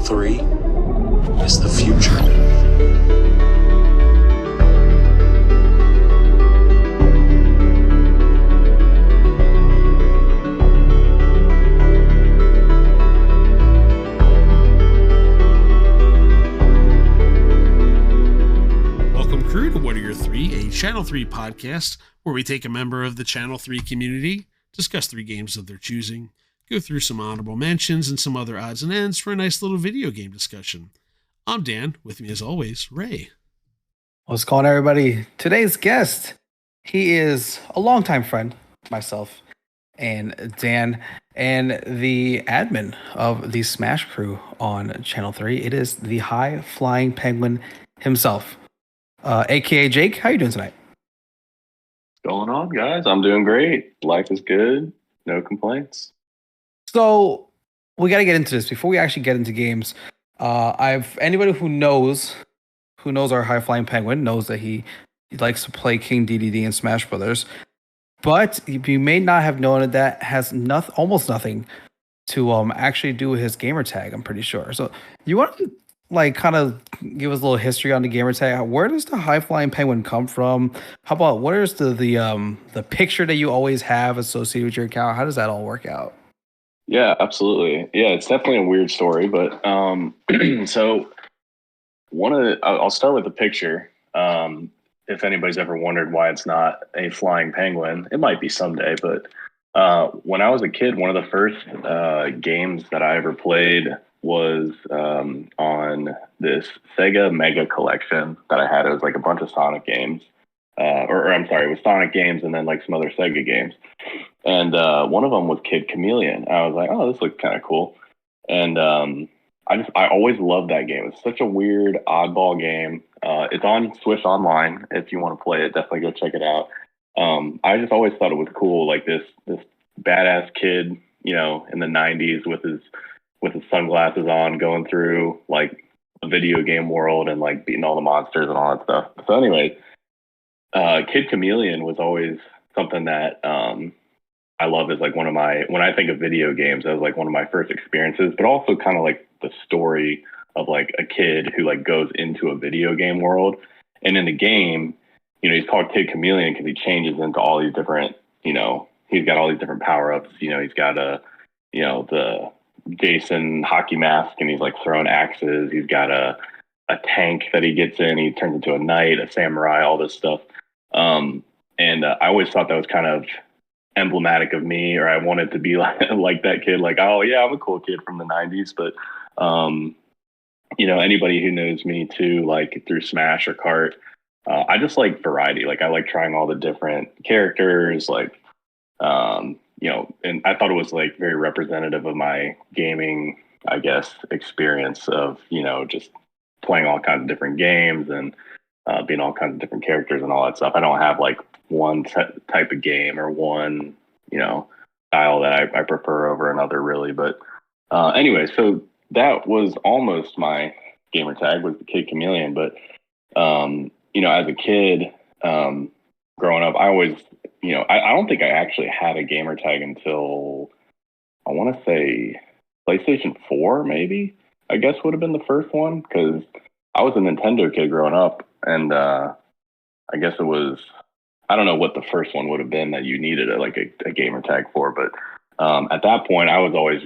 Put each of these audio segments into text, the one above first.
3 is the future. Welcome, crew, to What Are Your 3, a Channel 3 podcast where we take a member of the Channel 3 community, discuss 3 games of their choosing, go through some honorable mentions and some other odds and ends for a nice little video game discussion. I'm Dan. With me, as always, Ray. What's going on, everybody? Today's guest, he is a longtime friend, myself, and Dan, and the admin of the Smash crew on Channel 3. It is the high-flying penguin himself, a.k.a. Jake. How you doing tonight? What's going on, guys? I'm doing great. Life is good. No complaints. So we got to get into this before we actually get into games. Anybody who knows our high flying penguin knows that he likes to play King DDD in Smash Brothers, but you may not have known that has almost nothing to actually do with his gamer tag. I'm pretty sure. So you want to kind of give us a little history on the gamer tag? Where does the high flying penguin come from? How about what is the picture that you always have associated with your account? How does that all work out? Yeah, absolutely. Yeah, it's definitely a weird story, but so I'll start with the picture. If anybody's ever wondered why it's not a flying penguin, it might be someday, but when I was a kid, one of the first games that I ever played was on this Sega Mega Collection that I had. It was like a bunch of Sonic games. It was Sonic games and then like some other Sega games. And one of them was Kid Chameleon. I was like, oh, this looks kind of cool. And I always loved that game. It's such a weird, oddball game. It's on Swiss Online. If you want to play it, definitely go check it out. I just always thought it was cool, like this badass kid, in the 90s with his sunglasses on, going through like a video game world and like beating all the monsters and all that stuff. So anyway, Kid Chameleon was always something that I love as like when I think of video games, as like one of my first experiences, but also kind of like the story of like a kid who like goes into a video game world. And in the game, he's called Kid Chameleon because he changes into all these different, he's got all these different power-ups. He's got the Jason hockey mask and he's like throwing axes. He's got a tank that he gets in. He turns into a knight, a samurai, all this stuff. And I always thought that was kind of emblematic of me, or I wanted to be like that kid, like, oh yeah, I'm a cool kid from the 90s. But anybody who knows me too, like through Smash or Kart, I just like variety. Like I like trying all the different characters, like and I thought it was like very representative of my gaming, I guess, experience of just playing all kinds of different games and being all kinds of different characters and all that stuff. I don't have like one type of game or one, style that I prefer over another, really. But anyway, so that was almost my gamer tag, was the Kid Chameleon. But, as a kid growing up, I always, I don't think I actually had a gamer tag until, I want to say PlayStation 4, maybe, I guess would have been the first one, because I was a Nintendo kid growing up. And I guess it was, I don't know what the first one would have been that you needed a gamer tag for. But at that point, I was always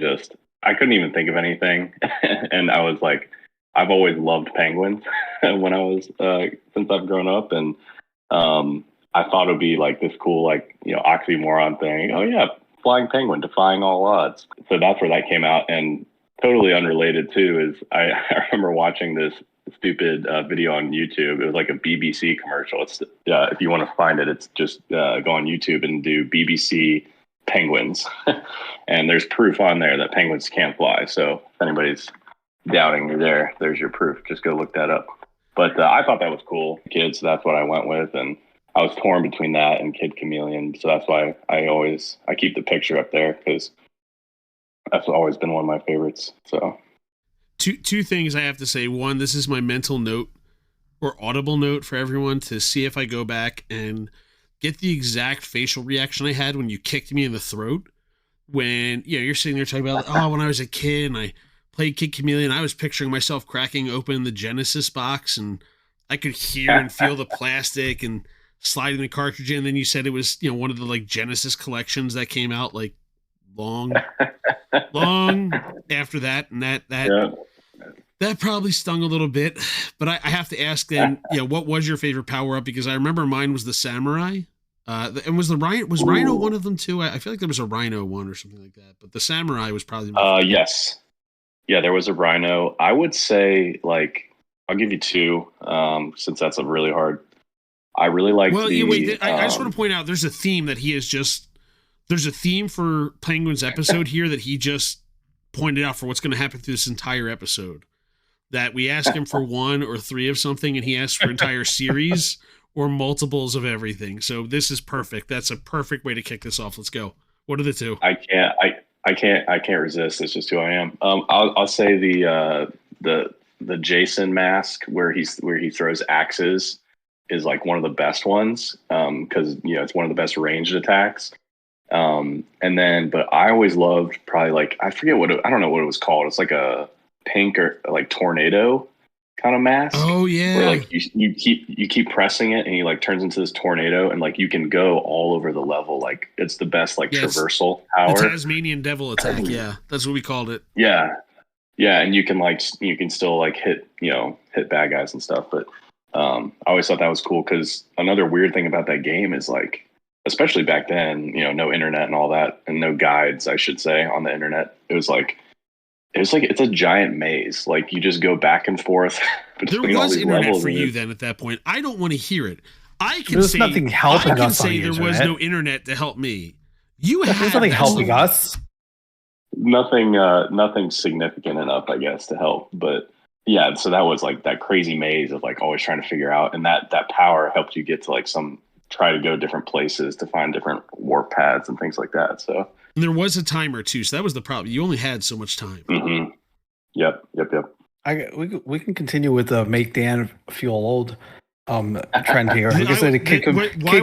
I couldn't even think of anything. And I was like, I've always loved penguins when I was, since I've grown up. And I thought it would be like this cool, oxymoron thing. Oh yeah, flying penguin, defying all odds. So that's where that came out. And totally unrelated too is I remember watching this stupid video on YouTube. It was like a BBC commercial. It's if you want to find it, it's just go on YouTube and do BBC penguins, and there's proof on there that penguins can't fly. So if anybody's doubting me, there's your proof. Just go look that up. But I thought that was cool, kids. So that's what I went with, and I was torn between that and Kid Chameleon. So that's why I keep the picture up there, because that's always been one of my favorites. So. Two things I have to say. One, this is my mental note or audible note for everyone to see if I go back and get the exact facial reaction I had when you kicked me in the throat. When you're sitting there talking about, oh, when I was a kid and I played Kid Chameleon, I was picturing myself cracking open the Genesis box, and I could hear and feel the plastic and sliding the cartridge in. And then you said it was, you know, one of the like Genesis collections that came out like long after that, and that probably stung a little bit. But I have to ask then, you know, what was your favorite power up? Because I remember mine was the samurai. And was Rhino one of them too? I feel like there was a Rhino one or something like that. But the samurai was probably my favorite. Yes. Yeah, there was a Rhino. I would say, like, I'll give you two, since that's a really hard. I really like. Well, wait. I just want to point out there's a theme that he is just. There's a theme for Penguin's episode here that he just pointed out for what's going to happen through this entire episode. That we ask him for one or three of something, and he asks for entire series or multiples of everything. So this is perfect. That's a perfect way to kick this off. Let's go. What are the two? I can't resist. It's just who I am. I'll say the Jason mask where he throws axes is like one of the best ones, because you know it's one of the best ranged attacks. And then, but I always loved probably like I don't know what it was called. It's like a pink or like tornado kind of mask. Oh yeah. Where like you keep pressing it and he like turns into this tornado and like you can go all over the level. Like it's the best like traversal power. The Tasmanian devil attack. Yeah, that's what we called it. Yeah, and you can still like hit bad guys and stuff. But I always thought that was cool because another weird thing about that game is like, especially back then, no internet and all that, and no guides, I should say, on the internet. It's a giant maze. Like you just go back and forth between there all was these internet levels. for you then at that point. I don't want to hear it. I can There's say nothing helping I can us on say the there was internet. no internet to help me. You There's had nothing helping us. Nothing significant enough, I guess, to help. But yeah, so that was like that crazy maze of like always trying to figure out, and that power helped you get to like try to go different places to find different warp paths and things like that. So and there was a timer too, so that was the problem. You only had so much time. Mm-hmm. Yep. We can continue with make Dan feel old. Trend here. I guess Kid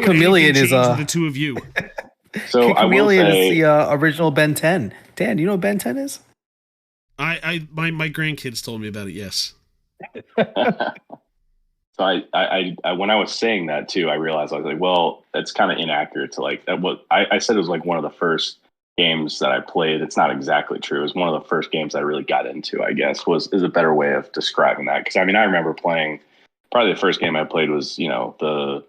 Chameleon is the two of you. So Kid Chameleon is the original Ben 10. Dan, do you know what Ben 10 is? My grandkids told me about it. Yes. So I when I was saying that too, I realized I was like, well, that's kind of inaccurate to like that. What I said it was like one of the first games that I played. It's not exactly true. It was one of the first games I really got into, I guess, is a better way of describing that. Because I mean, I remember playing. Probably the first game I played was the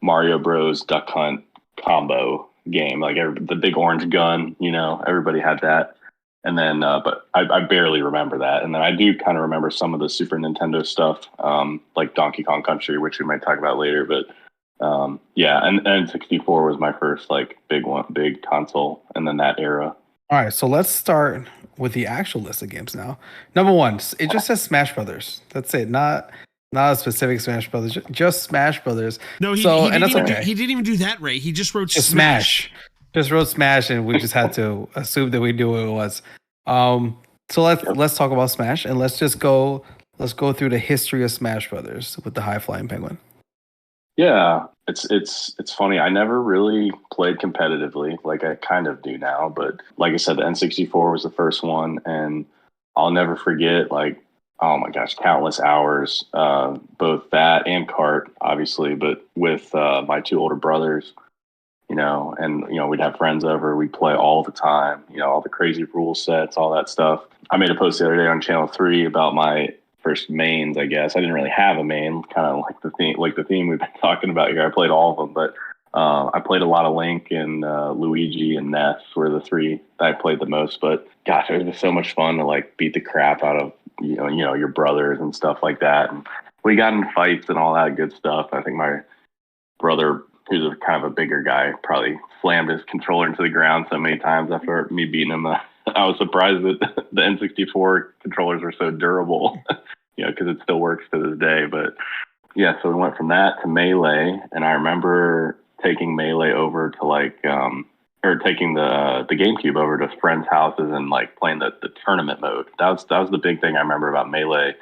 Mario Bros. Duck Hunt combo game, like the big orange gun. Everybody had that. And then, but I barely remember that. And then I do kind of remember some of the Super Nintendo stuff, like Donkey Kong Country, which we might talk about later. But yeah, and 64 was my first like big console, and then that era. All right, so let's start with the actual list of games now. Number one, it just says Smash Brothers. That's it, not a specific Smash Brothers, just Smash Brothers. No, he didn't even do that, Ray. He just wrote Smash. Just wrote Smash, and we just had to assume that we knew what it was. So let's talk about Smash, and let's go through the history of Smash Brothers with the High Flying Penguin. Yeah, it's funny. I never really played competitively, like I kind of do now. But like I said, the N64 was the first one, and I'll never forget. Like, oh my gosh, countless hours, both that and Kart, obviously, but with my two older brothers. And we'd have friends over. We'd play all the time. All the crazy rule sets, all that stuff. I made a post the other day on Channel 3 about my first mains. I guess I didn't really have a main, kind of like the theme we've been talking about here. I played all of them, but I played a lot of Link and Luigi and Ness were the three that I played the most. But gosh, it was just so much fun to like beat the crap out of your brothers and stuff like that. And we got in fights and all that good stuff. I think my brother, who's a kind of a bigger guy, probably slammed his controller into the ground so many times after me beating him. I was surprised that the N64 controllers were so durable, because it still works to this day. But yeah, so we went from that to Melee, and I remember taking Melee over to taking the GameCube over to friends' houses and like playing the tournament mode. That was the big thing I remember about Melee.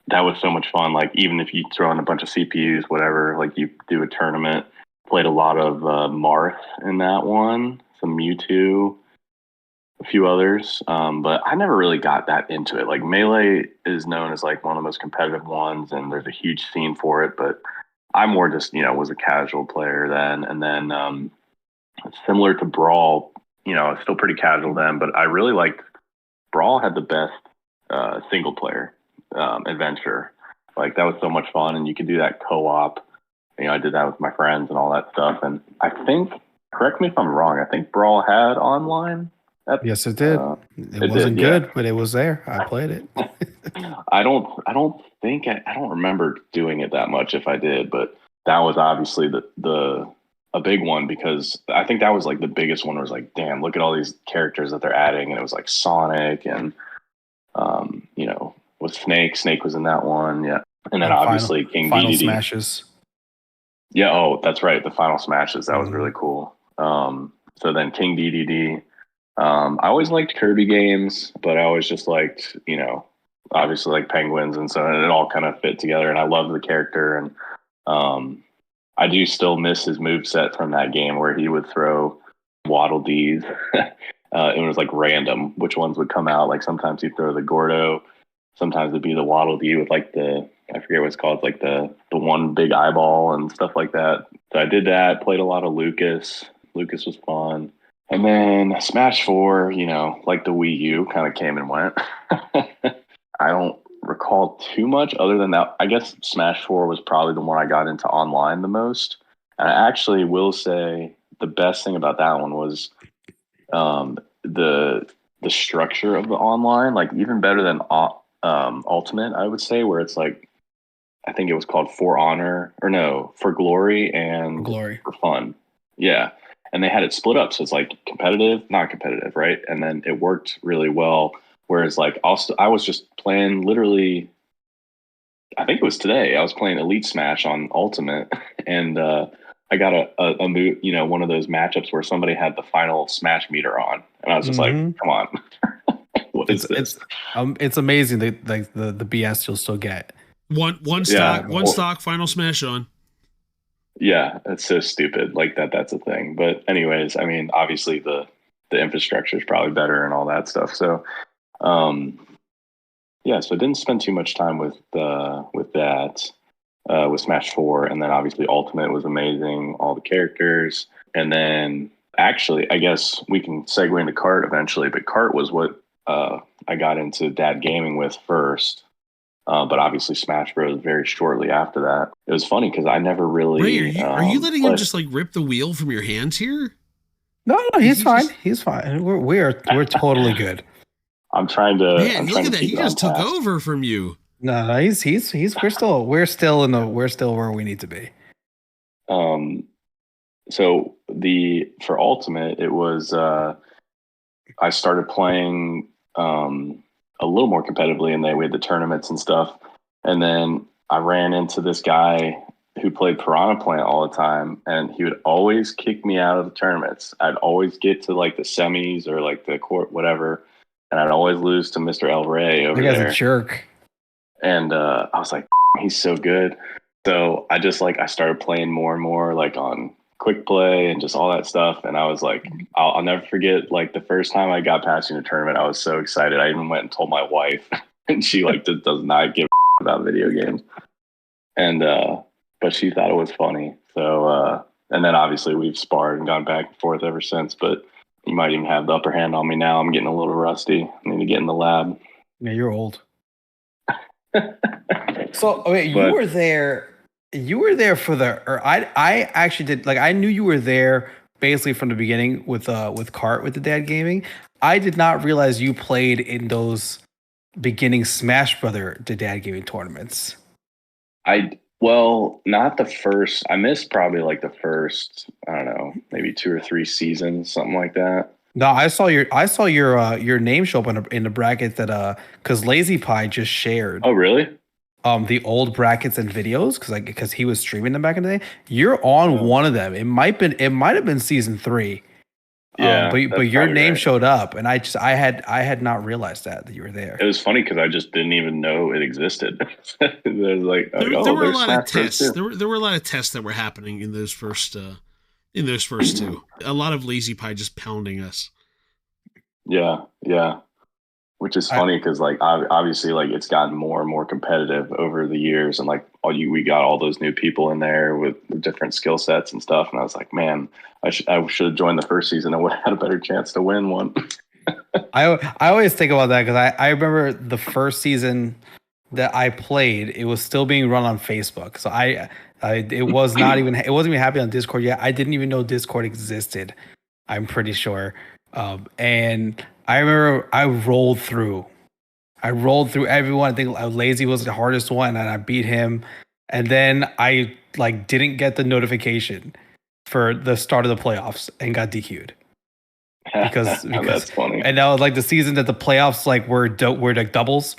That was so much fun. Like even if you throw in a bunch of CPUs, whatever, like you do a tournament. Played a lot of Marth in that one, some Mewtwo. a few others, but I never really got that into it. Like Melee is known as like one of the most competitive ones, and there's a huge scene for it. But I more just was a casual player then, and then similar to Brawl, I was still pretty casual then, but I really liked Brawl had the best single player adventure. Like that was so much fun, and you could do that co-op. I did that with my friends and all that stuff. And I think, correct me if I'm wrong, I think Brawl had online. Yes, it did. It wasn't good, but it was there. I played it. I don't think I don't remember doing it that much if I did, but that was obviously a big one, because I think that was like the biggest one. Was like, damn, look at all these characters that they're adding, and it was like Sonic and with Snake. Snake was in that one, yeah, and then obviously King Final DDD. Smashes. Yeah, oh, that's right, the Final Smashes. That was really cool. So then King DDD. I always liked Kirby games, but I always just liked, obviously like Penguins, and so it all kind of fit together. And I loved the character, and I do still miss his moveset from that game where he would throw Waddle Dees. It was like random which ones would come out. Like sometimes he'd throw the Gordo, sometimes it'd be the Waddle Dee with like I forget what it's called, like the one big eyeball and stuff like that. So I did that. Played a lot of Lucas. Lucas was fun. And then Smash 4, like the Wii U, kind of came and went. I don't recall too much other than that. I guess Smash 4 was probably the one I got into online the most. And I actually will say the best thing about that one was the structure of the online, like even better than Ultimate, I would say, where it's like, I think it was called For Honor, or no, For Glory and For Fun. Yeah. And they had it split up. So it's like competitive, not competitive, right? And then it worked really well. Whereas like I was just playing literally, I think it was today, I was playing Elite Smash on Ultimate, and I got a move, one of those matchups where somebody had the final Smash meter on. And I was just like, come on. What is this? It's amazing that like the BS you'll still get. One stock final Smash on. Yeah, it's so stupid. Like that's a thing. But anyways, I mean, obviously the infrastructure is probably better and all that stuff. So, yeah, so I didn't spend too much time with that, with Smash 4. And then obviously Ultimate was amazing, all the characters. And then actually, I guess we can segue into Kart eventually, but Kart was what I got into dad gaming with first. But obviously Smash Bros. Very shortly after that. It was funny because I never really... Ray, are you letting him just like rip the wheel from your hands here? No, he's fine. He's fine. We're totally good. I'm trying to... Man, look at that. He just took over from you. No, he's we're still where we need to be. So for Ultimate, it was I started playing a little more competitively, and we had the tournaments and stuff. And then I ran into this guy who played Piranha Plant all the time, and he would always kick me out of the tournaments. I'd always get to like the semis or like the court, whatever, and I'd always lose to Mr. El Rey over there. That guy's a jerk. And I was like, he's so good. So I started playing more and more like on quick play and just all that stuff. And I was like, I'll never forget, like the first time I got past in a tournament, I was so excited. I even went and told my wife, and she like does not give about video games. And, but she thought it was funny. So, and then obviously we've sparred and gone back and forth ever since, but you might even have the upper hand on me now. I'm getting a little rusty. I need to get in the lab. Yeah, you're old. So, okay, you were there. You were there for I actually did, like, I knew you were there basically from the beginning with Kart, with the dad gaming. I did not realize you played in those beginning Smash Brother the dad gaming tournaments. Well, not the first. I missed probably like the first, I don't know, maybe 2 or 3 seasons, something like that. No, I saw your name show up in the bracket that because Lazy Pie just shared. Oh, really? The old brackets and videos because he was streaming them back in the day. You're on one of them. It might have been season 3. Yeah, but your name showed up, and I had not realized that you were there. It was funny because I just didn't even know it existed. It was like, there were a lot of tests. There were a lot of tests that were happening in those first 2. A lot of Lazy Pie just pounding us. Yeah, yeah. Which is I, funny because like obviously like it's gotten more and more competitive over the years, and like we got all those new people in there with different skill sets and stuff, and I was like, man, I should have joined the first season. I would have had a better chance to win one. I always think about that because I remember the first season that I played, it was still being run on Facebook. So it was not even it wasn't even happening on Discord yet. I didn't even know Discord existed. I'm pretty sure. And I remember I rolled through everyone. I think Lazy was the hardest one, and I beat him. And then I like didn't get the notification for the start of the playoffs and got DQ'd because That's funny. and that was like the season that the playoffs like were like doubles.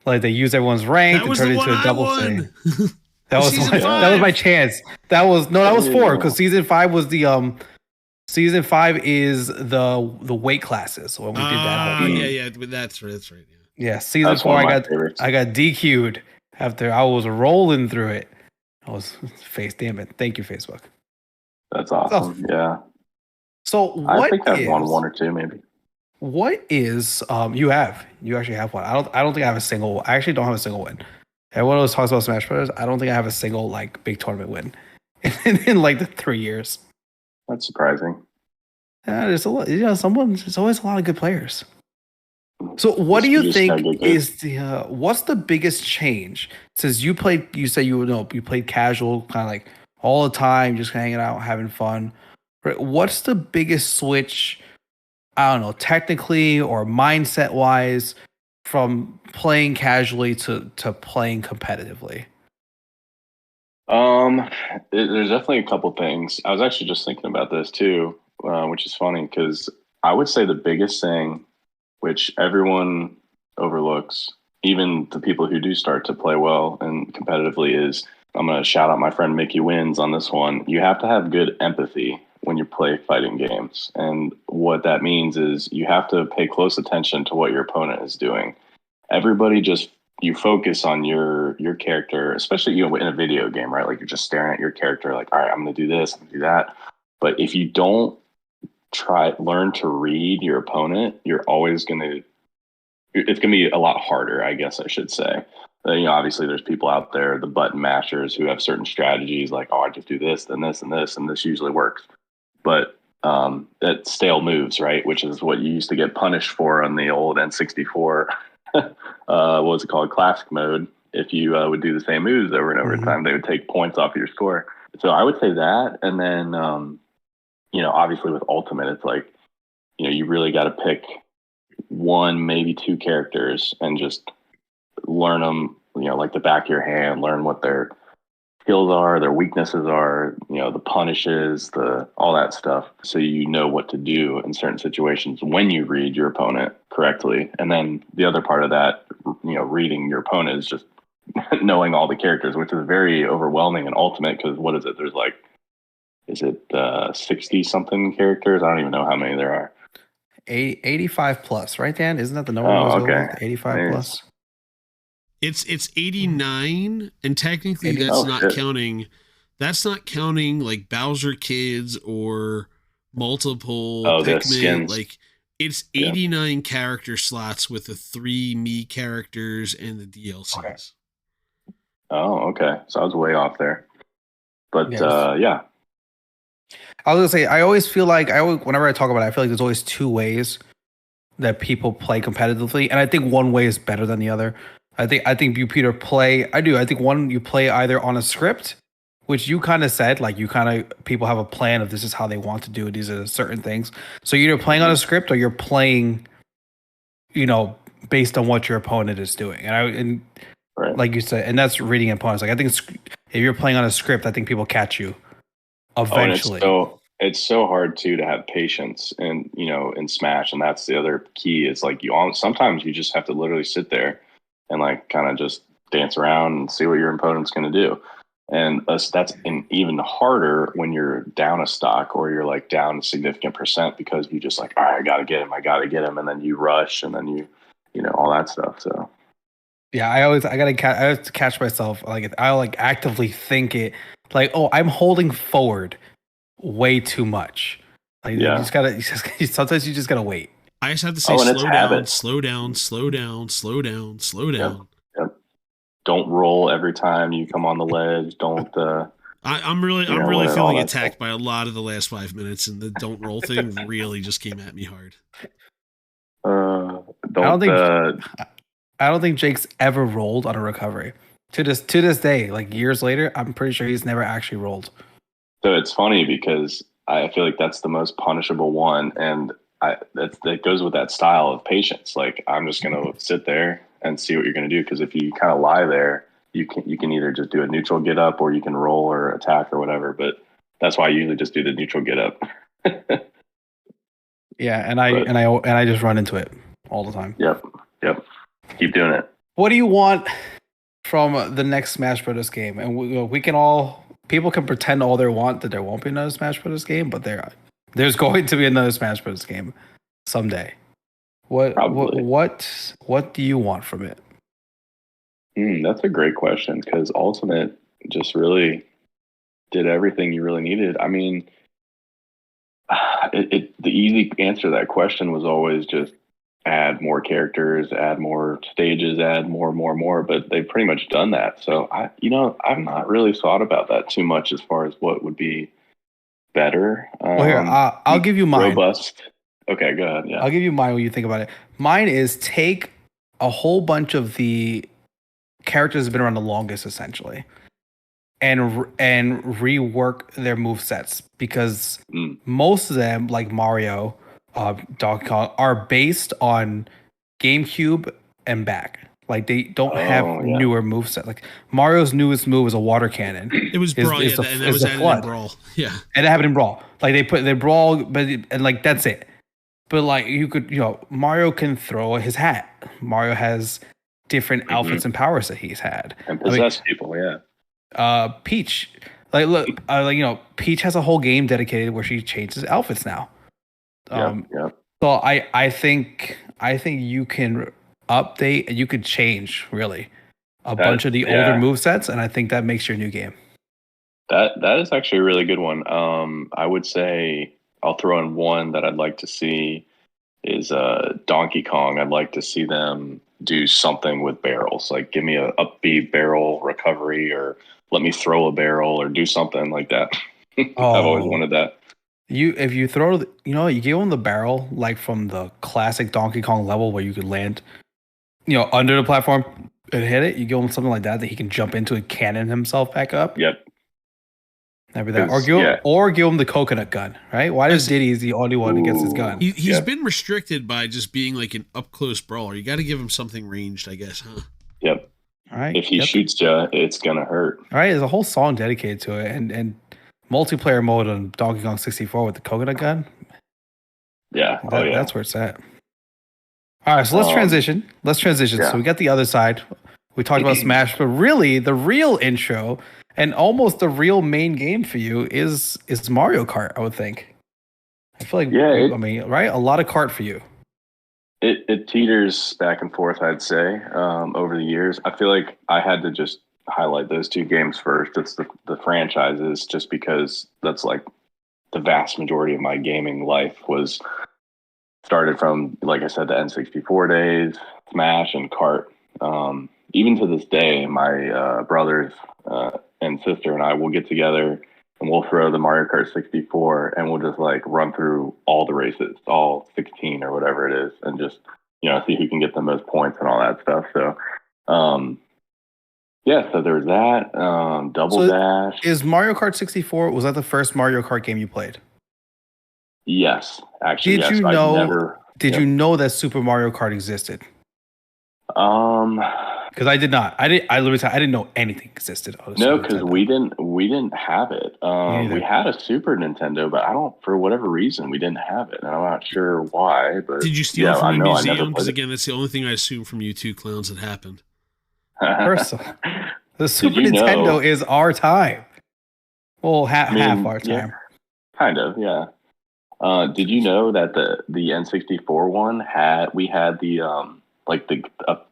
Like they used everyone's rank That and was turned the it one into a I double won. thing. That was Season that was my 5. chance. That was 4 because season 5 was the season 5 is the weight classes when we did that whole thing. Yeah, that's right. Yeah. Yeah, season That's 4 one of my favorites. I got DQ'd after I was rolling through it. I was damn it. Thank you, Facebook. That's awesome. Yeah. So I what think I've is won one or two maybe. what is you actually have one. I don't think I have a single. I actually don't have a single win. Everyone always talks about Smash Brothers. I don't think I have a single like big tournament win in like the 3 years. That's surprising. There's a lot, there's always a lot of good players. So what do You you just gotta think get good. is the what's the biggest change since you played? You say you played casual, kind of like all the time, just hanging out, having fun. Right? What's the biggest switch? I don't know, technically or mindset wise, from playing casually to playing competitively. There's definitely a couple things. I was actually just thinking about this too, which is funny because I would say the biggest thing, which everyone overlooks, even the people who do start to play well and competitively, is I'm going to shout out my friend Mickey Wins on this one. You have to have good empathy when you play fighting games. And what that means is you have to pay close attention to what your opponent is doing. Everybody just you focus on your character, especially in a video game, right? Like you're just staring at your character, like, all right, I'm going to do this, I'm going to do that. But if you don't learn to read your opponent, you're always going to it's going to be a lot harder, I guess I should say. Obviously there's people out there, the button mashers, who have certain strategies like, oh, I just do this, then this, and this, and this usually works. But that stale moves, right? Which is what you used to get punished for on the old N64. What was it called? Classic mode. If you would do the same moves over and over time, they would take points off your score. So I would say that. And then, obviously with Ultimate, it's like, you really got to pick one, maybe two characters and just learn them, like the back of your hand, learn what their skills are, their weaknesses are, the punishes, all that stuff. So you know what to do in certain situations when you read your opponent correctly. And then the other part of that, reading your opponent is just knowing all the characters, which is very overwhelming in Ultimate because what is it? There's like, is it 60 something characters? I don't even know how many there are. 85 plus, right, Dan? Isn't that the number? Oh, okay. 85 plus. It's 89, and technically that's not counting like Bowser Kids or multiple Pikmin. Like it's 89 character slots with the 3 Mii characters and the DLCs. Okay. Oh, okay. So I was way off there. But yeah. I was gonna say, I always feel like whenever I talk about it, I feel like there's always two ways that people play competitively, and I think one way is better than the other. I think you, Peter, play. I do. I think one, you play either on a script, which you kind of said, like people have a plan of this is how they want to do it. These are certain things. So you're either playing on a script or you're playing, based on what your opponent is doing. And right. Like you said, and that's reading opponents. Like I think if you're playing on a script, I think people catch you eventually. It's so hard too to have patience in Smash, and that's the other key. Is like sometimes you just have to literally sit there and like kind of just dance around and see what your opponent's going to do. And that's even harder when you're down a stock or you're like down a significant percent because you just like, all right, I got to get him. And then you rush and then you all that stuff. So. Yeah, I have to catch myself. Like I like actively think it like, oh, I'm holding forward way too much. Like sometimes you just gotta wait. I just have to say, Oh, and it's slow down, habit. slow down, slow down, slow down, slow Yep. down. Yep. Don't roll every time you come on the ledge. Don't. I'm really Whatever, all feeling that stuff. attacked by a lot of the last 5 minutes, and the don't roll thing really just came at me hard. Don't. I don't think Jake's ever rolled on a recovery. To this day, like years later, I'm pretty sure he's never actually rolled. So it's funny because I feel like that's the most punishable one, and that goes with that style of patience. Like I'm just gonna sit there and see what you're gonna do, because if you kind of lie there, you can either just do a neutral get up or you can roll or attack or whatever. But that's why I usually just do the neutral get up. Yeah, and I just run into it all the time. Yep. Keep doing it. What do you want from the next Smash Brothers game? And we can all, people can pretend all they want that there won't be another Smash Brothers game, but there's going to be another Smash Brothers game someday. What do you want from it? That's a great question, because Ultimate just really did everything you really needed. I mean, the easy answer to that question was always just add more characters, add more stages, add more, but they've pretty much done that. So I've not really thought about that too much as far as what would be better. Well, here, I'll give you mine. Robust. Okay, go ahead. Yeah. I'll give you mine when you think about it. Mine is take a whole bunch of the characters that have been around the longest, essentially, and rework their move sets, because most of them, like Mario, Donkey Kong, are based on GameCube and back. Like they don't have newer moveset. Like Mario's newest move is a water cannon. It was Brawl, and that was added in Brawl. Yeah, and it happened in Brawl. Like they Brawl, and like that's it. But like you could, Mario can throw his hat. Mario has different outfits and powers that he's had. And possess people, yeah. Peach, Peach has a whole game dedicated where she changes outfits now. Yeah. So I think you can update and you could change really a bunch of the older movesets, and I think that makes your new game. That is actually a really good one. I would say I'll throw in one that I'd like to see is Donkey Kong. I'd like to see them do something with barrels, like give me a upbeat barrel recovery, or let me throw a barrel, or do something like that. I've always wanted that. If you throw, you give him the barrel like from the classic Donkey Kong level where you could land, under the platform and hit it. You give him something like that he can jump into and cannon himself back up. Yep. Everything. Or give him the coconut gun, right? Why does Diddy's the only one that gets his gun? He's been restricted by just being like an up close brawler. You got to give him something ranged, I guess, huh? Yep. All right. If he shoots you, it's gonna hurt. All right. There's a whole song dedicated to it, and multiplayer mode on Donkey Kong 64 with the coconut gun. Yeah. That's where it's at. All right. So let's transition. Yeah. So we got the other side. We talked about Smash, but really the real intro and almost the real main game for you is Mario Kart, I would think. I feel like, right? A lot of Kart for you. It teeters back and forth, I'd say, over the years. I feel like I had to just highlight those two games first. It's the franchises, just because that's like the vast majority of my gaming life was started from, like I said, the N64 days, Smash and Kart. Even to this day, my brothers and sister and I will get together and we'll throw the Mario Kart 64 and we'll just like run through all the races, all 16 or whatever it is, and just, see who can get the most points and all that stuff. So, so there's that. Double Dash. Is Mario Kart 64, was that the first Mario Kart game you played? Yes, actually. Did you know? You know that Super Mario Kart existed? Because I did not. I didn't know anything existed. No, because we didn't have it. We had a Super Nintendo, but for whatever reason we didn't have it, and I'm not sure why. But did you steal it from a museum? Because again, that's the only thing I assume from you two clowns that happened. First, the Super Nintendo is our time. Well, half our time. Yeah, kind of, yeah. Did you know that the N64 one had the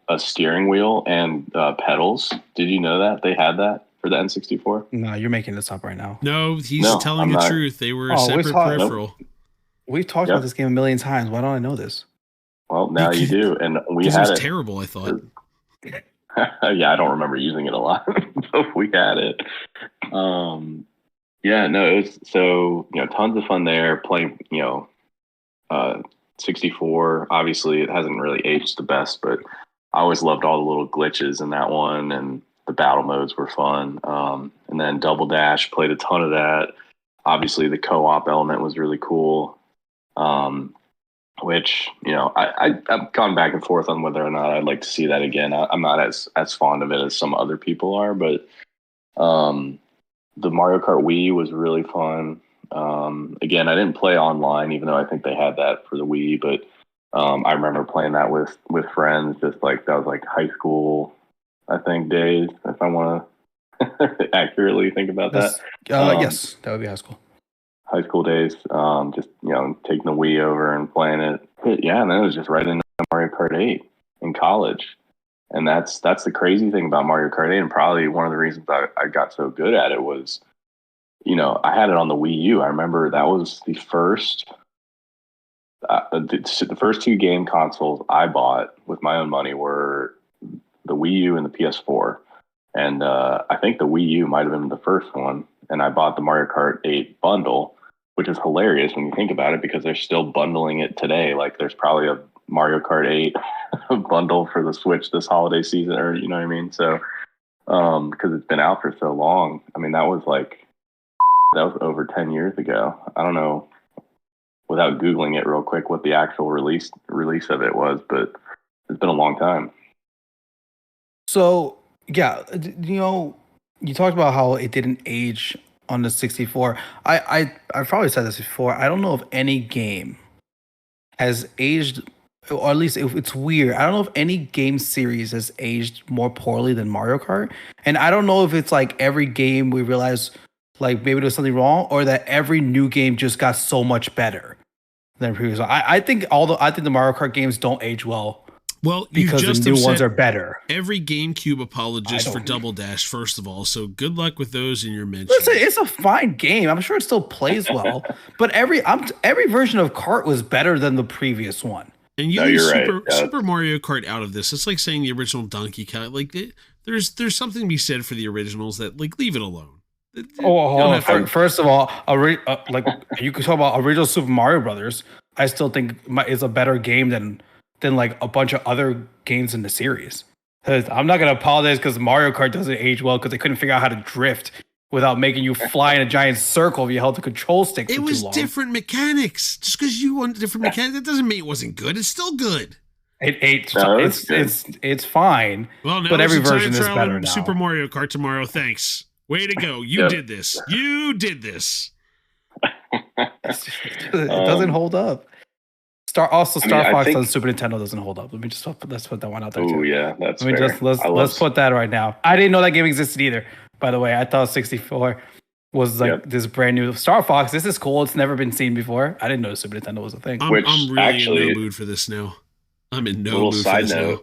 a steering wheel and pedals? Did you know that they had that for the N64? No, you're making this up right now. No, he's telling the truth. They were a separate peripheral. We've talked about this game a million times. Why don't I know this? Well, now you do, and we Because it had was it. terrible, I thought. Yeah, I don't remember using it a lot, but we had it. Yeah, no, it was so tons of fun there playing. Uh, 64. Obviously, it hasn't really aged the best, but I always loved all the little glitches in that one, and the battle modes were fun. And then Double Dash, played a ton of that. Obviously, the co-op element was really cool. Which I've gone back and forth on whether or not I'd like to see that again. I'm not as fond of it as some other people are, but the Mario Kart Wii was really fun. Again, I didn't play online, even though I think they had that for the Wii, but I remember playing that with friends. Just like that was like high school, I think, days. If I want to accurately think about that, Yes, that would be high school. High school days. Just taking the Wii over and playing it. Yeah, and then it was just right into Mario Kart 8 in college. And that's the crazy thing about Mario Kart 8, and probably one of the reasons I got so good at it was, I had it on the Wii U. I remember that was the first two game consoles I bought with my own money were the Wii U and the PS4. And I think the Wii U might have been the first one. And I bought the Mario Kart 8 bundle, which is hilarious when you think about it, because they're still bundling it today. Like there's probably a Mario Kart 8 bundle for the Switch this holiday season, or you know what I mean? So, because it's been out for so long. I mean, that was over 10 years ago. I don't know, without Googling it real quick, what the actual release of it was, but it's been a long time. So yeah, you talked about how it didn't age on the 64. I've probably said this before. I don't know if any game has aged, or at least if it's weird. I don't know if any game series has aged more poorly than Mario Kart. And I don't know if it's like every game we realize like maybe there's something wrong, or that every new game just got so much better than previous. I think the Mario Kart games don't age well. Well, Because the new ones are better. Every GameCube apologist for Double Dash, first of all. So good luck with those in your mentions. Listen, it's a fine game. I'm sure it still plays well. But every version of Kart was better than the previous one. And you leave Super Mario Kart out of this. It's like saying the original Donkey Kong. Like there's something to be said for the originals that like leave it alone. First of all, like you could talk about original Super Mario Brothers. I still think is a better game than like a bunch of other games in the series. I'm not gonna apologize because Mario Kart doesn't age well because they couldn't figure out how to drift without making you fly in a giant circle if you held the control stick for too long. It was different mechanics. Just because you want different mechanics, that doesn't mean it wasn't good. It's still good. It's fine. Well, now but every version is better now. Super Mario Kart tomorrow. Thanks. Way to go. You did this. You did this. It doesn't hold up. Star Fox on Super Nintendo doesn't hold up. Let's put that one out there. Oh yeah, that's fair. Let's put that right now. I didn't know that game existed either. By the way, I thought 64 was like this brand new Star Fox. This is cool. It's never been seen before. I didn't know Super Nintendo was a thing. I'm really in no mood for this now. I'm in no mood for this now.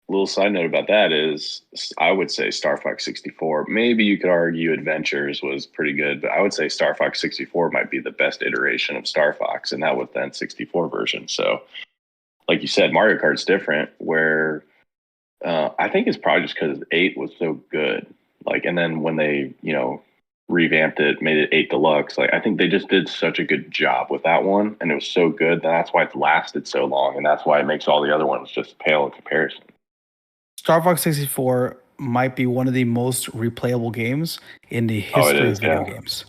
Little side note about that is, I would say Star Fox 64. Maybe you could argue Adventures was pretty good, but I would say Star Fox 64 might be the best iteration of Star Fox, and that was then 64 version. So, like you said, Mario Kart's different. Where I think it's probably just because 8 was so good. Like, and then when they revamped it, made it 8 Deluxe. Like, I think they just did such a good job with that one, and it was so good that's why it lasted so long, and that's why it makes all the other ones just pale in comparison. Star Fox 64 might be one of the most replayable games in the history of video games.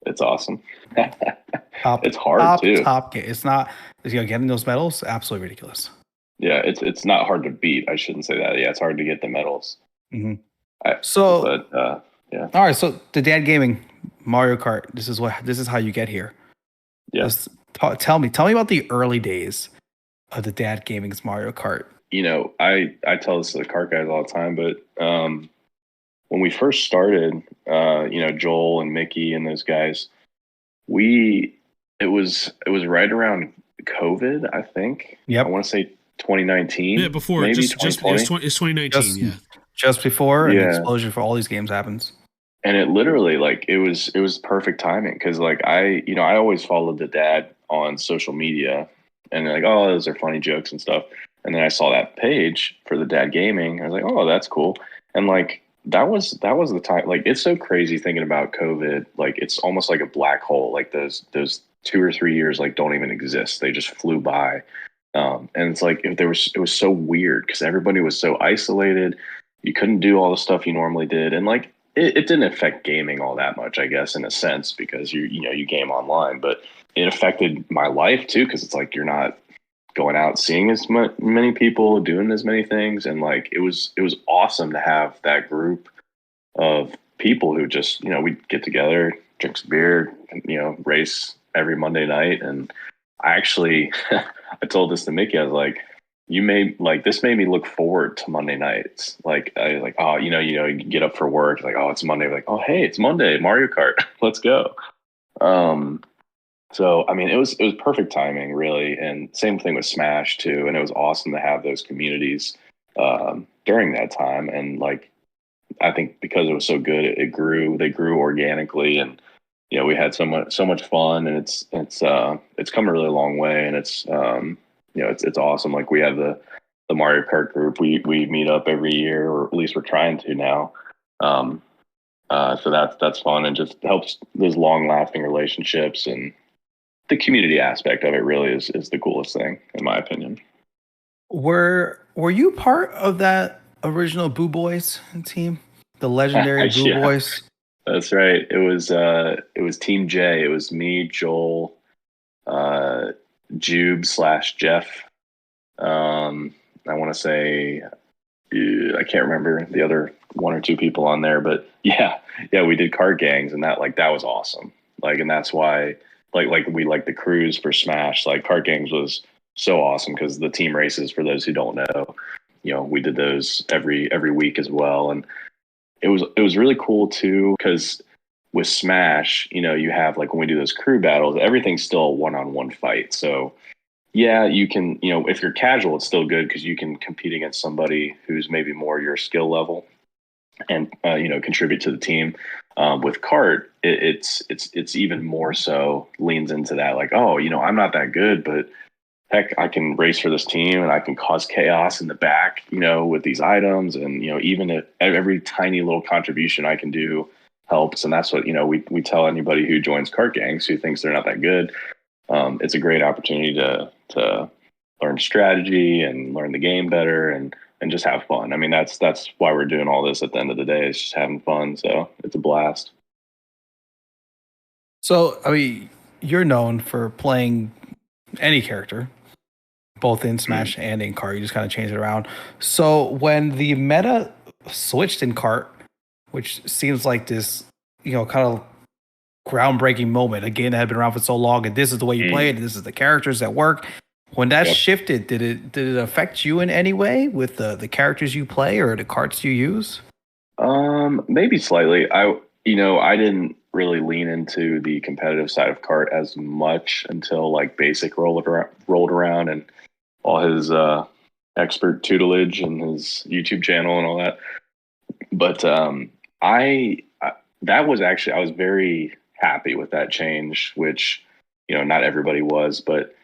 It's awesome. It's hard too. Top game. It's not getting those medals. Absolutely ridiculous. Yeah, it's not hard to beat. I shouldn't say that. Yeah, it's hard to get the medals. Mm-hmm. All right. So the Dad Gaming Mario Kart. This is how you get here. Yes. Tell me about the early days of the Dad Gaming's Mario Kart. I tell this to the kart guys all the time, but when we first started, Joel and Mickey and those guys, it was right around COVID, I think. Yep. I want to say 2019. Yeah, before maybe it's 2019. Just before an explosion for all these games happens. And it literally it was perfect timing because I always followed the Dad on social media. and they're like, oh, those are funny jokes and stuff. And then I saw that page for the Dad Gaming. I was like, oh, that's cool. And like that was the time. Like it's so crazy thinking about COVID. Like it's almost like a black hole. Like those 2 or 3 years like don't even exist. They just flew by. And it's like it was so weird because everybody was so isolated. You couldn't do all the stuff you normally did, and like it didn't affect gaming all that much, I guess, in a sense, because you game online, but it affected my life too because it's like you're not going out seeing as many people, doing as many things, and like it was awesome to have that group of people who just we'd get together, drink some beer, race every Monday night. And I actually I told this to Mickey. I was like, this made me look forward to Monday nights. Like I like, oh, you get up for work, like, oh, it's Monday. Like, oh, hey, it's Monday, Mario Kart, let's go. Um, so I mean, it was perfect timing, really, and same thing with Smash too. And it was awesome to have those communities during that time. And like, I think because it was so good, it grew. They grew organically, and we had so much fun, and it's come a really long way, and it's awesome. Like we have the Mario Kart group. We meet up every year, or at least we're trying to now. Um, so that's fun, and just helps those long lasting relationships, and the community aspect of it really is the coolest thing, in my opinion. Were you part of that original Boo Boys team, the legendary Boo Yeah, Boys? that's right. It was Team J. It was me, Joel, uh, Jube slash Jeff. I want to say I can't remember the other one or two people on there, but yeah, we did card gangs, and that was awesome. Like, and that's why like we like the cruise for Smash. Like card gangs was so awesome because the team races, for those who don't know, we did those every week as well, and it was really cool too because with Smash, you have like when we do those crew battles, everything's still a one-on-one fight. So yeah, you can, if you're casual, it's still good because you can compete against somebody who's maybe more your skill level and contribute to the team. With Kart, it's even more so leans into that, like, oh, I'm not that good, but heck, I can race for this team and I can cause chaos in the back, with these items, and even if every tiny little contribution I can do helps. And that's what we tell anybody who joins Kart gangs who thinks they're not that good. It's a great opportunity to learn strategy and learn the game better, and just have fun. I mean, that's why we're doing all this at the end of the day. It's just having fun. So it's a blast. So, I mean, you're known for playing any character, both in Mm. Smash and in Kart. You just kind of change it around. So, when the meta switched in Kart, which seems like this, kind of groundbreaking moment, a game that had been around for so long, and this is the way you play Mm. it, and this is the characters that work. When that Yep. shifted, did it affect you in any way with the characters you play or the carts you use? Maybe slightly. I didn't really lean into the competitive side of Kart as much until like Basic rolled around, and all his expert tutelage and his YouTube channel and all that. But I that was actually, I was very happy with that change, which not everybody was, but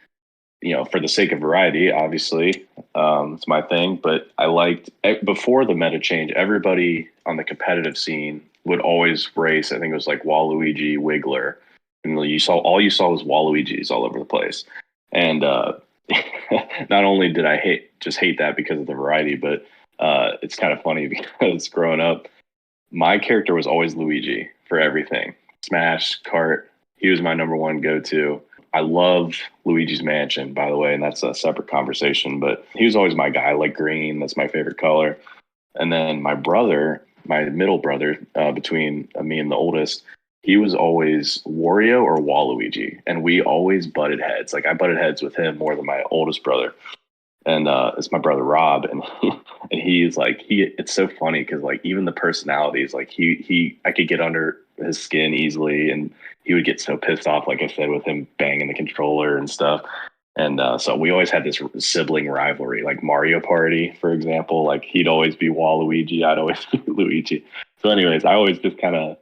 for the sake of variety, obviously, it's my thing. But I liked before the meta change, everybody on the competitive scene would always race. I think it was like Waluigi, Wiggler, and you saw was Waluigi's all over the place. And not only did I hate that because of the variety, but it's kind of funny because growing up, my character was always Luigi for everything. Smash, Kart, he was my number one go-to. I love Luigi's Mansion, by the way, and that's a separate conversation, but he was always my guy. I like green. That's my favorite color. And then my brother, my middle brother, between me and the oldest, he was always Wario or Waluigi, and we always butted heads. Like I butted heads with him more than my oldest brother, and it's my brother Rob, and and he's like It's so funny because like even the personalities, like I could get under his skin easily, and he would get so pissed off, like I said, with him banging the controller and stuff. And so we always had this sibling rivalry, like Mario Party, for example. Like he'd always be Waluigi, I'd always be Luigi. So, anyways, I always just kind of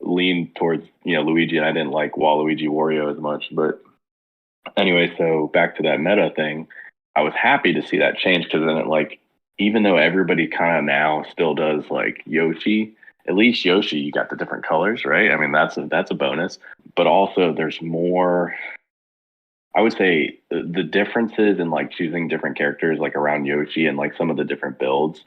leaned towards Luigi, and I didn't like Waluigi Wario as much. But Anyway, so back to that meta thing, I was happy to see that change because then it like, even though everybody kind of now still does like Yoshi, at least Yoshi, you got the different colors, right? I mean, that's a bonus. But also, there's more. I would say the differences in like choosing different characters, like around Yoshi and like some of the different builds.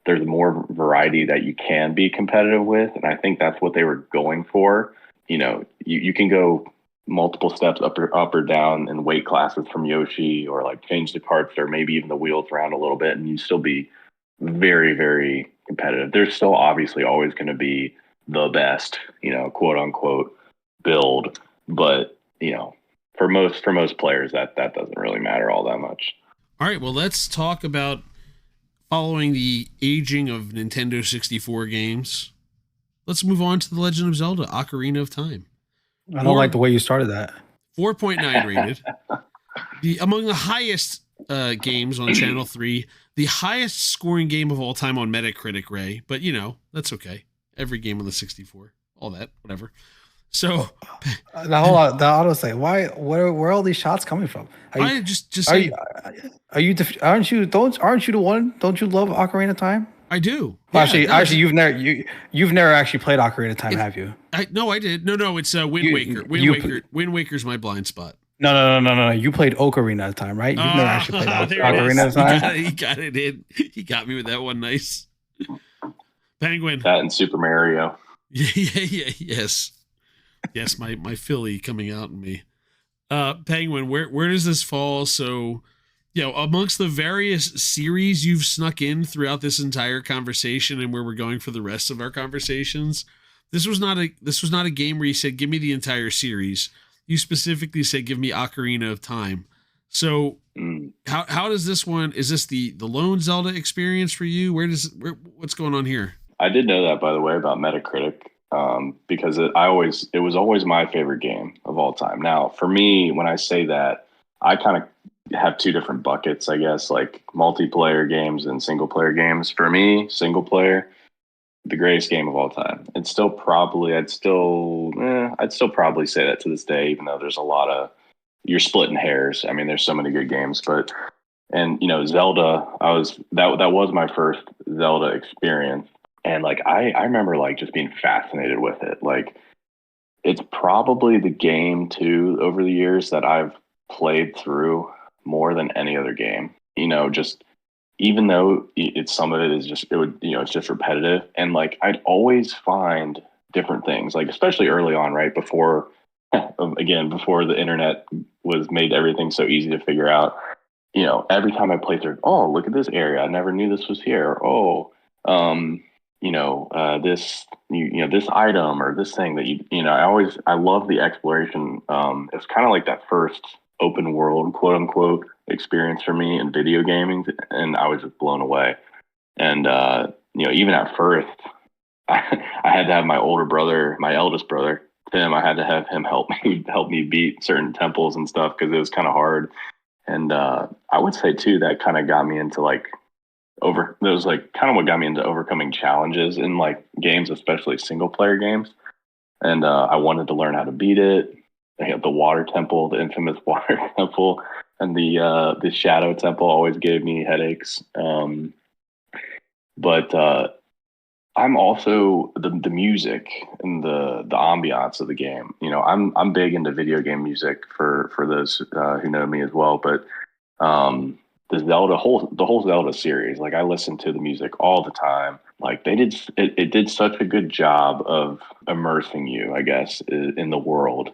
There's more variety that you can be competitive with, and I think that's what they were going for. You can go multiple steps up or down in weight classes from Yoshi, or like change the carts or maybe even the wheels around a little bit, and you still be very, very competitive. There's still obviously always going to be the best, quote unquote build, but for most players that doesn't really matter all that much. All right, well, let's talk about following the aging of Nintendo 64 games. Let's move on to The Legend of Zelda: Ocarina of Time. I don't like the way you started that. 4.9 rated. Among the highest games on Channel 3, the highest scoring game of all time on Metacritic, Ray. But, that's okay. Every game on the 64. All that, whatever. So, now hold on. The auto say, why? Where are all these shots coming from? I just say, aren't you the one? Don't you love Ocarina of Time? I do. Well, yeah, actually, you've never actually played Ocarina of Time, have you? No, I did. No, it's Wind Waker. Wind Waker's my blind spot. No. You played Ocarina of Time, right? You've never actually played Ocarina of Time. He got it in. He got me with that one. Nice. Penguin. That and Super Mario. Yes. Yes, my Philly coming out in me. Penguin, where does this fall? So, amongst the various series you've snuck in throughout this entire conversation and where we're going for the rest of our conversations, this was not a game where you said, give me the entire series. You specifically said, give me Ocarina of Time. So how does this one, is this the lone Zelda experience for you? What's going on here? I did know that, by the way, about Metacritic, because it was always my favorite game of all time. Now, for me, when I say that, I kind of have two different buckets, I guess, like multiplayer games and single player games. For me, single player, the greatest game of all time. It's still probably, I'd still probably say that to this day, even though there's a lot of, you're splitting hairs. I mean, there's so many good games, and Zelda, that was my first Zelda experience. And like, I remember like just being fascinated with it. Like, it's probably the game too over the years that I've played through more than any other game. Just even though some of it is just, it's just repetitive. And like, I'd always find different things, like especially early on, right before the internet was made everything so easy to figure out. Every time I play through, oh, look at this area, I never knew this was here. Oh, this item or this thing that I love the exploration. It's kind of like that first open world, quote unquote, experience for me in video gaming, and I was just blown away. And even at first, I had to have my eldest brother, Tim. I had to have him help me beat certain temples and stuff because it was kind of hard. And I would say too that kind of got me into like that was like kind of what got me into overcoming challenges in like games, especially single player games. And I wanted to learn how to beat it. I had the water temple, the infamous water temple, and the shadow temple always gave me headaches. But I'm also the music and the ambiance of the game. I'm big into video game music for those who know me as well. But the whole Zelda series, like I listen to the music all the time. Like it did such a good job of immersing you, I guess, in the world.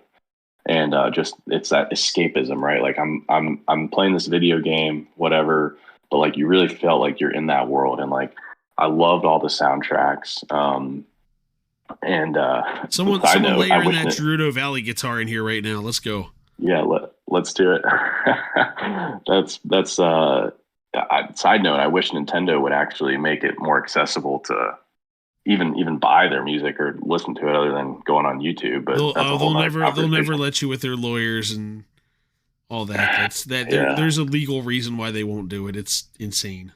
And just it's that escapism, right? Like I'm playing this video game, whatever, but like you really felt like you're in that world. And like I loved all the soundtracks. Someone layer in that Gerudo Valley guitar in here right now. Let's go. Yeah, let's do it. That's side note. I wish Nintendo would actually make it more accessible to even buy their music or listen to it other than going on YouTube. But they'll never let you with their lawyers and all that. There's a legal reason why they won't do it. It's insane.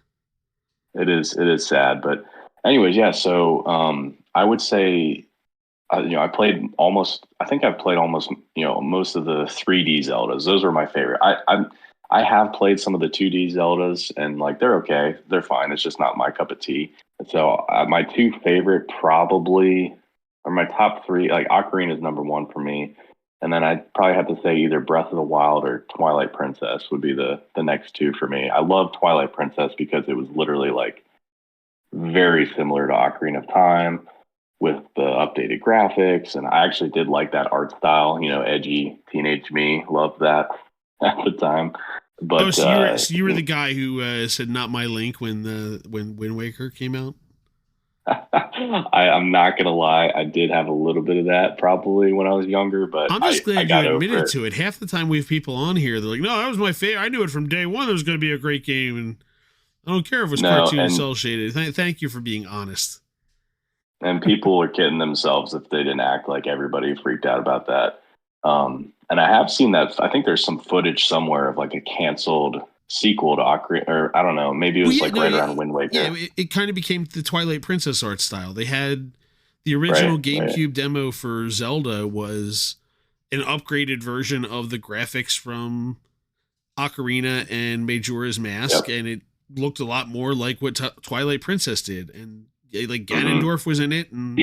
It is sad, but anyways, yeah. So I would say I played almost. I think I've played almost, most of the 3D Zeldas. Those were my favorite. I have played some of the 2D Zeldas, and like they're okay, they're fine. It's just not my cup of tea. And so my two favorite probably, or my top three, like Ocarina is number one for me, and then I'd probably have to say either Breath of the Wild or Twilight Princess would be the next two for me. I love Twilight Princess because it was literally like very similar to Ocarina of Time with the updated graphics, and I actually did like that art style. Edgy teenage me loved that at the time. Oh, But so you were the guy who said "not my Link" when Wind Waker came out. I'm not gonna lie, I did have a little bit of that probably when I was younger, but I'm just I glad you got over admitted it. to it. Half the time we have people on here, they're like, "No, that was my favorite. I knew it from day one. It was going to be a great game, and I don't care if it was No, cartoon and cell shaded." Thank you for being honest. people were kidding themselves if they didn't act like everybody freaked out about that. And I have seen that. I think there's some footage somewhere of like a canceled sequel to Ocarina, or I don't know, maybe it Well, was yeah, like no, right yeah, around Wind yeah. Waker. It kind of became the Twilight Princess art style. They had the original Right, right. GameCube demo for Zelda was an upgraded version of the graphics from Ocarina and Majora's Mask, Yep. and it looked a lot more like what Twilight Princess did. And like Hmm. Ganondorf was in it, and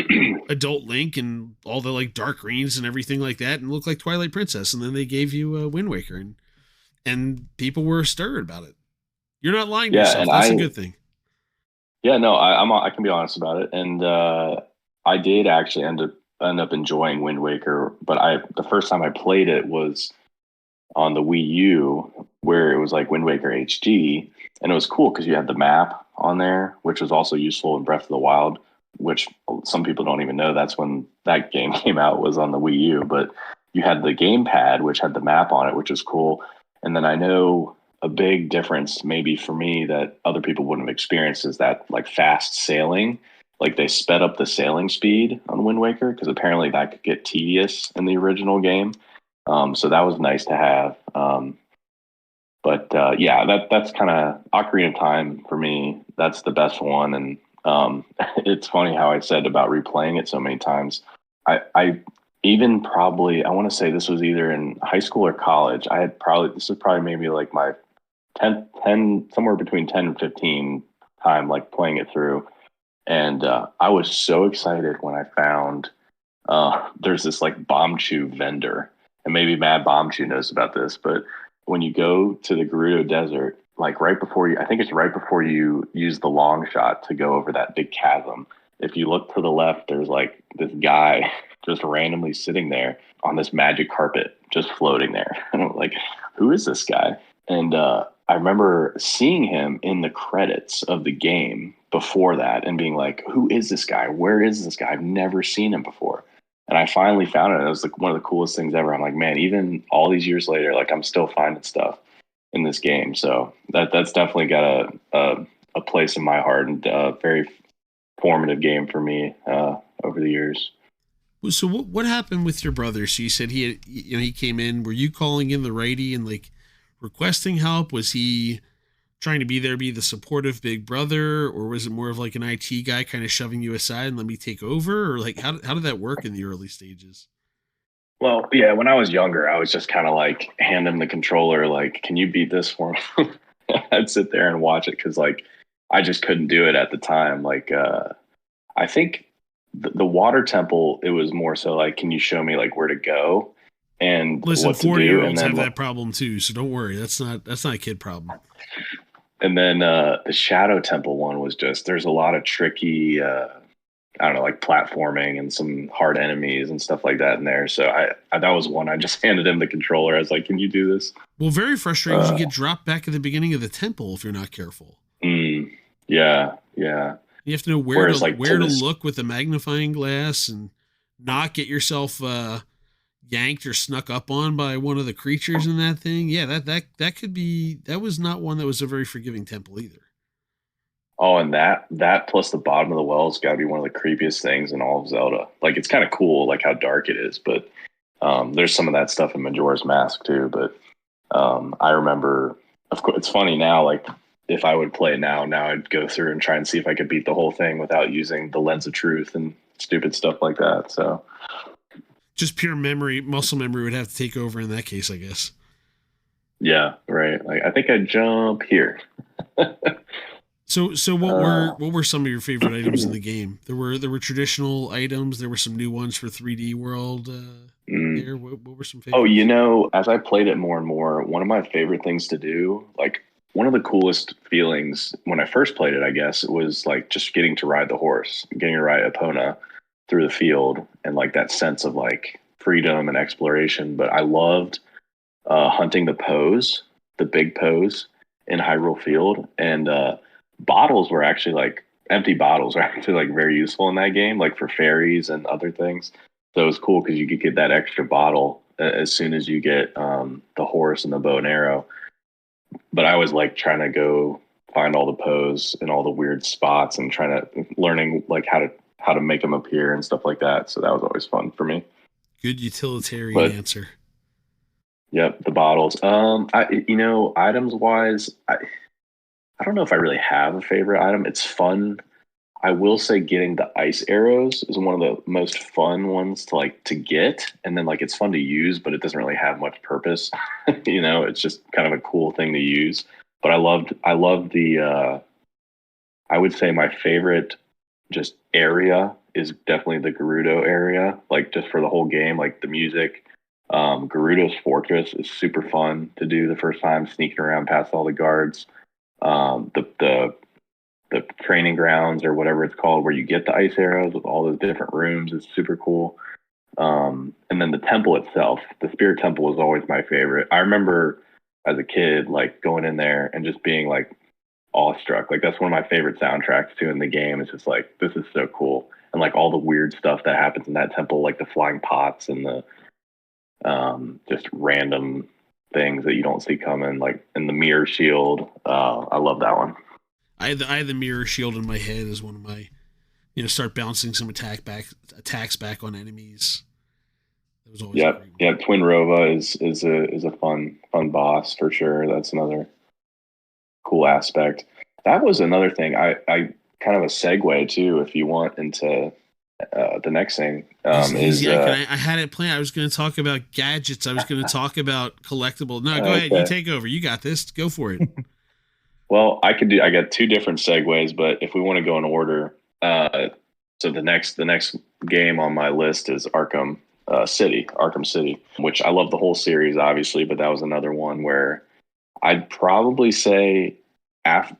Adult Link, and all the like dark greens and everything like that, and looked like Twilight Princess. And then they gave you a Wind Waker, and people were stirred about it. You're not lying to Yeah, yourself. and That's a good thing. yeah, no, I can be honest about it, and I did actually end up enjoying Wind Waker, but I the first time I played it was on the Wii U, where it was like Wind Waker HD, and it was cool because you had the map on there, which was also useful in Breath of the Wild, which some people don't even know that's when that game came out, was on the Wii U. But you had the gamepad, which had the map on it, which was cool. And then I know a big difference, maybe for me, that other people wouldn't have experienced is that like fast sailing. Like they sped up the sailing speed on Wind Waker because apparently that could get tedious in the original game. So that was nice to have. But yeah, that's kind of Ocarina of Time for me. That's the best one, and it's funny how I said about replaying it so many times. I even probably I want to say this was either in high school or college. I had probably this was probably maybe like my 10 somewhere between 10 and 15 time like playing it through, and I was so excited when I found there's this like bomb chew vendor, and maybe Mad Bomb Chew knows about this, but when you go to the Gerudo Desert, like right before you, I think it's right before you use the long shot to go over that big chasm. If you look to the left, there's like this guy just randomly sitting there on this magic carpet, just floating there. And I'm like, who is this guy? And I remember seeing him in the credits of the game before that and being like, who is this guy? Where is this guy? I've never seen him before. And I finally found it. It was like one of the coolest things ever. I'm like, man, even all these years later, like I'm still finding stuff in this game. So that's definitely got a place in my heart, and a very formative game for me over the years. So what happened with your brother? So you said he came in. Were you calling in the righty and like requesting help? Was he trying to be there, be the supportive big brother, or was it more of like an IT guy kind of shoving you aside and let me take over, or like how did that work in the early stages? Well, yeah, when I was younger, I was just kind of like hand him the controller, like, can you beat this for me? I'd sit there and watch it because like I just couldn't do it at the time. Like I think the water temple, it was more so like, can you show me like where to go and Listen, what to 40 do? year olds have that problem too, so don't worry. That's not a kid problem. And then the shadow temple one was just, there's a lot of tricky, I don't know, like platforming and some hard enemies and stuff like that in there. So I that was one I just handed him the controller. I was like, can you do this? Well, very frustrating because you Uh, get dropped back at the beginning of the temple if you're not careful. mm, yeah, yeah. You have to know Whereas like to where to this, look with the magnifying glass and not get yourself yanked or snuck up on by one of the creatures in that thing. Yeah, that could be that was not one that was a very forgiving temple either. oh, and that plus the bottom of the well has got to be one of the creepiest things in all of Zelda. Like it's kind of cool, like how dark it is, but there's some of that stuff in Majora's Mask too. But I remember, of course, it's funny now. Like if I would play it now I'd go through and try and see if I could beat the whole thing without using the lens of truth and stupid stuff like that. So Just pure memory, muscle memory would have to take over in that case, I guess. yeah, right. Like I think I'd jump here. So what were some of your favorite items in the game? There were traditional items. There were some new ones for 3D World. There, what were some Oh, favorites? as I played it more and more, one of my favorite things to do, like one of the coolest feelings when I first played it, I guess, it was like just getting to ride the horse, getting to ride Epona through the field, and like that sense of like freedom and exploration. But I loved hunting the big pose in Hyrule Field, and bottles were actually like empty bottles are actually like very useful in that game, like for fairies and other things. So it was cool because you could get that extra bottle as soon as you get the horse and the bow and arrow. But I was like trying to go find all the pose and all the weird spots and trying to learning like how to make them appear and stuff like that. So that was always fun for me. Good utilitarian But answer. yep, the bottles. Items wise, I don't know if I really have a favorite item. It's fun. I will say getting the ice arrows is one of the most fun ones to get, and then like it's fun to use, but it doesn't really have much purpose. It's just kind of a cool thing to use. But I loved the I would say my favorite just area is definitely the Gerudo area, like just for the whole game, like the music. Gerudo's Fortress is super fun to do the first time, sneaking around past all the guards. The training grounds or whatever it's called, where you get the ice arrows with all those different rooms, is super cool. And then the temple itself, the Spirit Temple, was always my favorite. I remember as a kid, like going in there and just being like awestruck. Like that's one of my favorite soundtracks too in the game. It's just like, this is so cool. And like all the weird stuff that happens in that temple, like the flying pots and the just random things that you don't see coming, like in the mirror shield. I love that one. I had the mirror shield in my head as one of my, start bouncing some attacks back on enemies. That was always Yep. Yeah. Twin Rova is a fun boss for sure. That's another cool aspect. That was another thing. I kind of a segue too, if you want, into the next thing. I had it planned. I was going to talk about gadgets. I was going to talk about collectible. No, go ahead. You take over. You got this. Go for it. Well, I got two different segues, but if we want to go in order, so the next game on my list is Arkham City, which I love the whole series, obviously, but that was another one where I'd probably say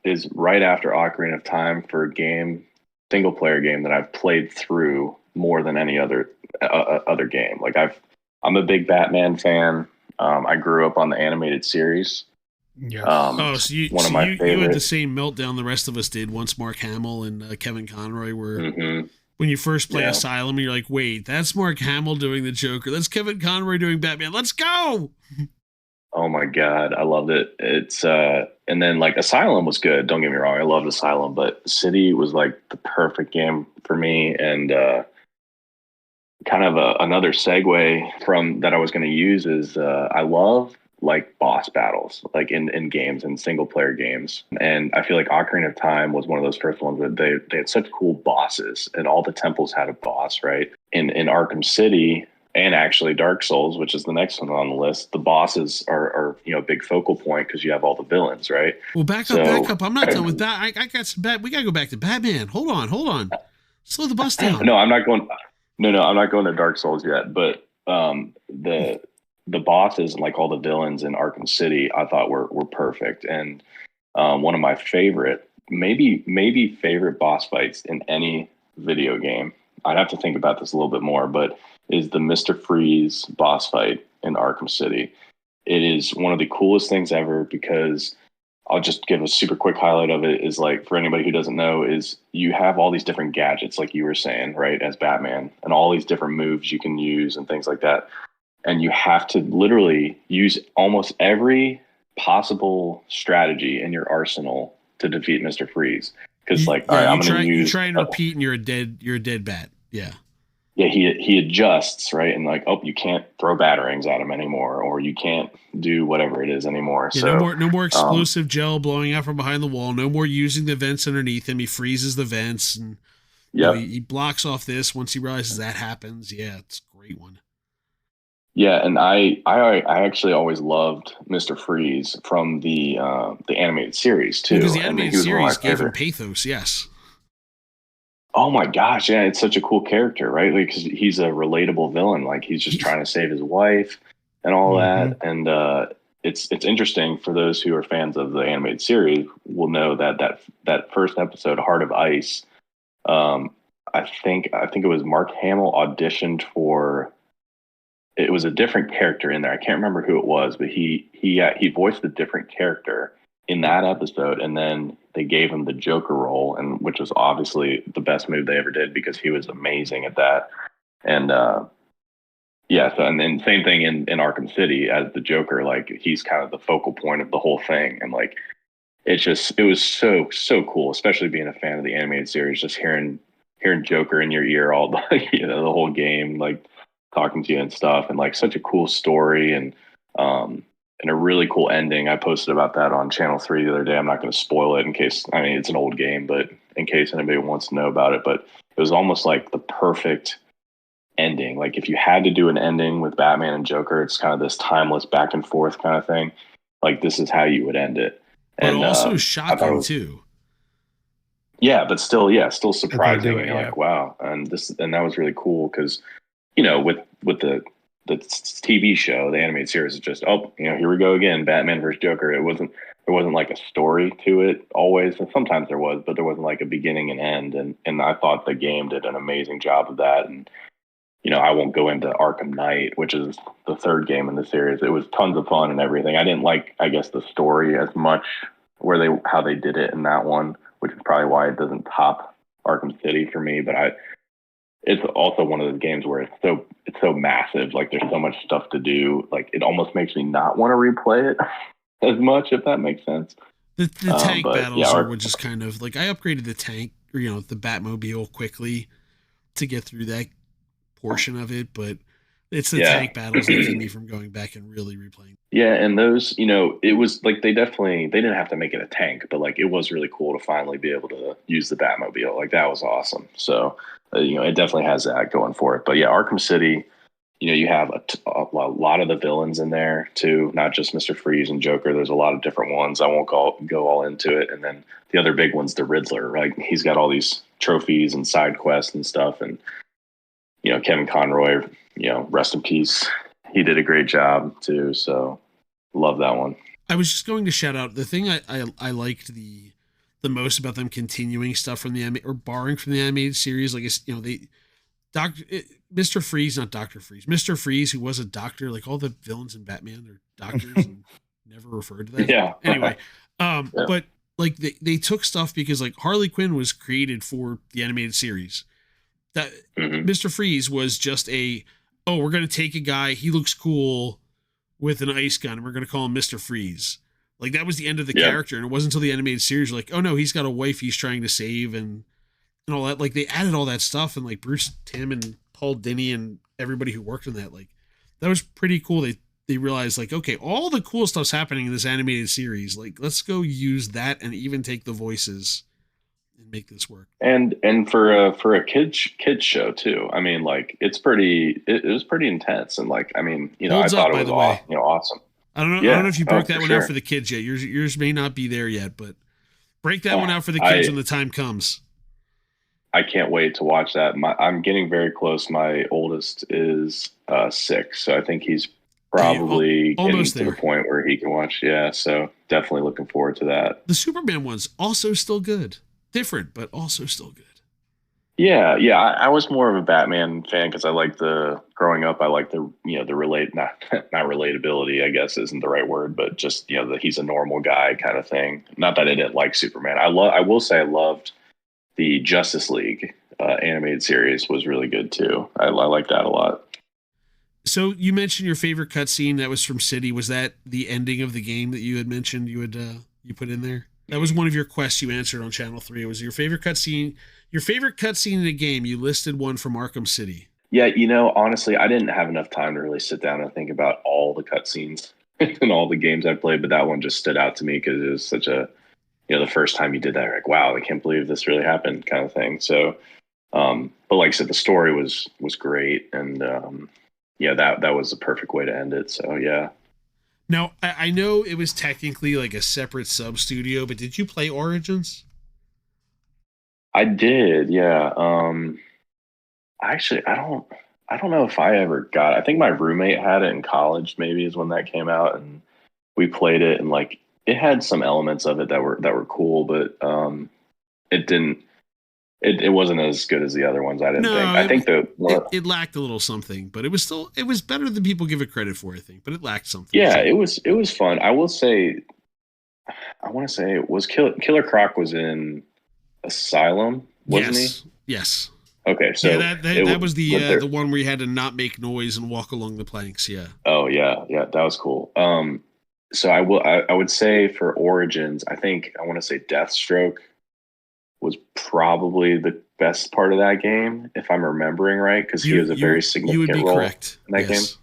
is right after Ocarina of Time for a single player game that I've played through more than any other game. Like I'm a big Batman fan. I grew up on the animated series. Yes. So you had the same meltdown the rest of us did once Mark Hamill and Kevin Conroy were when you first play Asylum. You're like, wait, that's Mark Hamill doing the Joker. That's Kevin Conroy doing Batman. Let's go. Oh my God, I loved it. It's and then like Asylum was good. Don't get me wrong, I loved Asylum, but City was like the perfect game for me. And kind of another segue from that I was going to use is I love like boss battles, like in games and single player games. And I feel like Ocarina of Time was one of those first ones that they had such cool bosses, and all the temples had a boss, right? In Arkham City, and actually Dark Souls, which is the next one on the list, the bosses are a big focal point because you have all the villains, right? Well, back up. I'm not done with that. I got some we gotta go back to Batman. Hold on. Slow the bus down. No, I'm not going. No, I'm not going to Dark Souls yet. But the bosses and like all the villains in Arkham City, I thought were perfect. And one of my favorite, maybe favorite boss fights in any video game, I'd have to think about this a little bit more, but is the Mr. Freeze boss fight in Arkham City. It is one of the coolest things ever because I'll just give a super quick highlight of it. Is like, for anybody who doesn't know, is you have all these different gadgets, like you were saying, right, as Batman, and all these different moves you can use and things like that. And you have to literally use almost every possible strategy in your arsenal to defeat Mr. Freeze. Because all right, I'm going to use. You try and repeat, and you're a dead bat. Yeah. Yeah, he adjusts, right? And like, oh, you can't throw batarangs at him anymore, or you can't do whatever it is anymore. Yeah, so no more explosive gel blowing out from behind the wall. No more using the vents underneath him. He freezes the vents, and You know, Yep. he blocks off this once he realizes that happens. Yeah, it's a great one. Yeah, and I actually always loved Mr. Freeze from the animated series Well, because too, the and animated he was one of series my gave him favorite. pathos. Yes. Oh my gosh, yeah, it's such a cool character, right? Like 'cause he's a relatable villain. Like he's just He, trying to save his wife and all Hmm. that. And it's interesting for those who are fans of the animated series will know that first episode, Heart of Ice. Um, I think it was Mark Hamill auditioned for. It was a different character in there. I can't remember who it was, but he voiced a different character in that episode, and then they gave him the Joker role, and which was obviously the best move they ever did because he was amazing at that. And yeah, so and then same thing in Arkham City as the Joker, like he's kind of the focal point of the whole thing, and like it was so cool, especially being a fan of the animated series, just hearing Joker in your ear all the the whole game, like talking to you and stuff, and like such a cool story um and a really cool ending. I posted about that on Channel 3 the other day. I'm not going to spoil it in case, I mean, it's an old game, but in case anybody wants to know about it. But it was almost like the perfect ending. Like if you had to do an ending with Batman and Joker, it's kind of this timeless back and forth kind of thing. Like this is how you would end it. but And also I thought it shocking was, too. yeah, but still, yeah, still That's how they surprising. do And it. you're Yeah. like, wow. And that was really cool because, with the TV show, the animated series is just, oh, here we go again, Batman versus Joker. There wasn't like a story to it always. And sometimes there was, but there wasn't like a beginning and end. And I thought the game did an amazing job of that. And I won't go into Arkham Knight, which is the third game in the series. It was tons of fun and everything. I didn't like, I guess, the story as much how they did it in that one, which is probably why it doesn't top Arkham City for me. But it's also one of those games where it's so massive. Like there's so much stuff to do. Like it almost makes me not want to replay it as much, if that makes sense. The tank But yeah, battles are what just kind of like I upgraded the tank or the Batmobile quickly to get through that portion of it, but it's the yeah. tank battles that keep me from going back and really replaying. Yeah, and those, it was like they didn't have to make it a tank, but like it was really cool to finally be able to use the Batmobile. Like that was awesome. So, it definitely has that going for it. But yeah, Arkham City, you have a lot of the villains in there too, not just Mr. Freeze and Joker. There's a lot of different ones. I won't go all into it. And then the other big one's the Riddler, right? He's got all these trophies and side quests and stuff. And, Kevin Conroy, rest in peace. He did a great job too. So love that one. I was just going to shout out the thing I liked the most about them continuing stuff from the or borrowing from the animated series. Like it's they Doctor Mr. Freeze, not Doctor Freeze, Mr. Freeze, who was a doctor. Like all the villains in Batman are doctors and never referred to that. Yeah. Anyway, Yeah. but like they took stuff because like Harley Quinn was created for the animated series. That Hmm. Mr. Freeze was just we're gonna take a guy, he looks cool with an ice gun, and we're gonna call him Mr. Freeze. Like that was the end of the Yeah. character, and it wasn't until the animated series like, oh no, he's got a wife he's trying to save and all that. Like they added all that stuff, and like Bruce Timm and Paul Dini and everybody who worked on that, like that was pretty cool. They realized like, okay, all the cool stuff's happening in this animated series. Like let's go use that and even take the voices and make this work. And for a kids show too. I mean, like it was pretty intense, and like I mean, I Holds up, thought it by was the way. awesome. I don't know. I don't know Yeah. if you Oh, broke for that one out for sure. the kids yet. Yours may not be there yet, but break that one Uh, out for the kids I when the time comes. I can't wait to watch that. I'm getting very close. My oldest is 6, so I think he's Hey, probably getting almost to the there. point where he can watch. Yeah, so definitely looking forward to that. The Superman one's also still good. Different, but also still good. Yeah, yeah. I was more of a Batman fan because I like the growing up. I like the relate not not relatability. I guess isn't the right word, but just that he's a normal guy kind of thing. Not that I didn't like Superman. I will say I loved the Justice League animated series was really good too. I like that a lot. So you mentioned your favorite cutscene that was from City. Was that the ending of the game that you had mentioned you put in there? That was one of your quests you answered on Channel 3. It was your favorite cutscene. Your favorite cutscene in a game. You listed one from Arkham City. Yeah, honestly, I didn't have enough time to really sit down and think about all the cutscenes in all the games I played, but that one just stood out to me because it was such a the first time you did that, you're like, wow, I can't believe this really happened, kind of thing. So But like I said, the story was great, and yeah, that was the perfect way to end it. So yeah. Now, I know it was technically like a separate sub studio, but did you play Origins? I did, yeah. Actually, I don't know if I ever got it. I think my roommate had it in college, maybe is when that came out, and we played it, and like it had some elements of it that were cool, but it didn't it wasn't as good as the other ones, I didn't think. No, I think the it lacked a little something, but it was better than people give it credit for, I think, but it lacked something. yeah, it was fun. I will say I want to say it was Killer Croc was in Asylum, wasn't he? Yes. Yes. Okay, Yeah, so it that was was there. the one where you had to not make noise and walk along the planks. Yeah. Oh yeah, yeah, that was cool. So I would say for Origins, I think I want to say Deathstroke was probably the best part of that game, if I'm remembering right, because he was a very You would significant be role correct. in that game. Yes.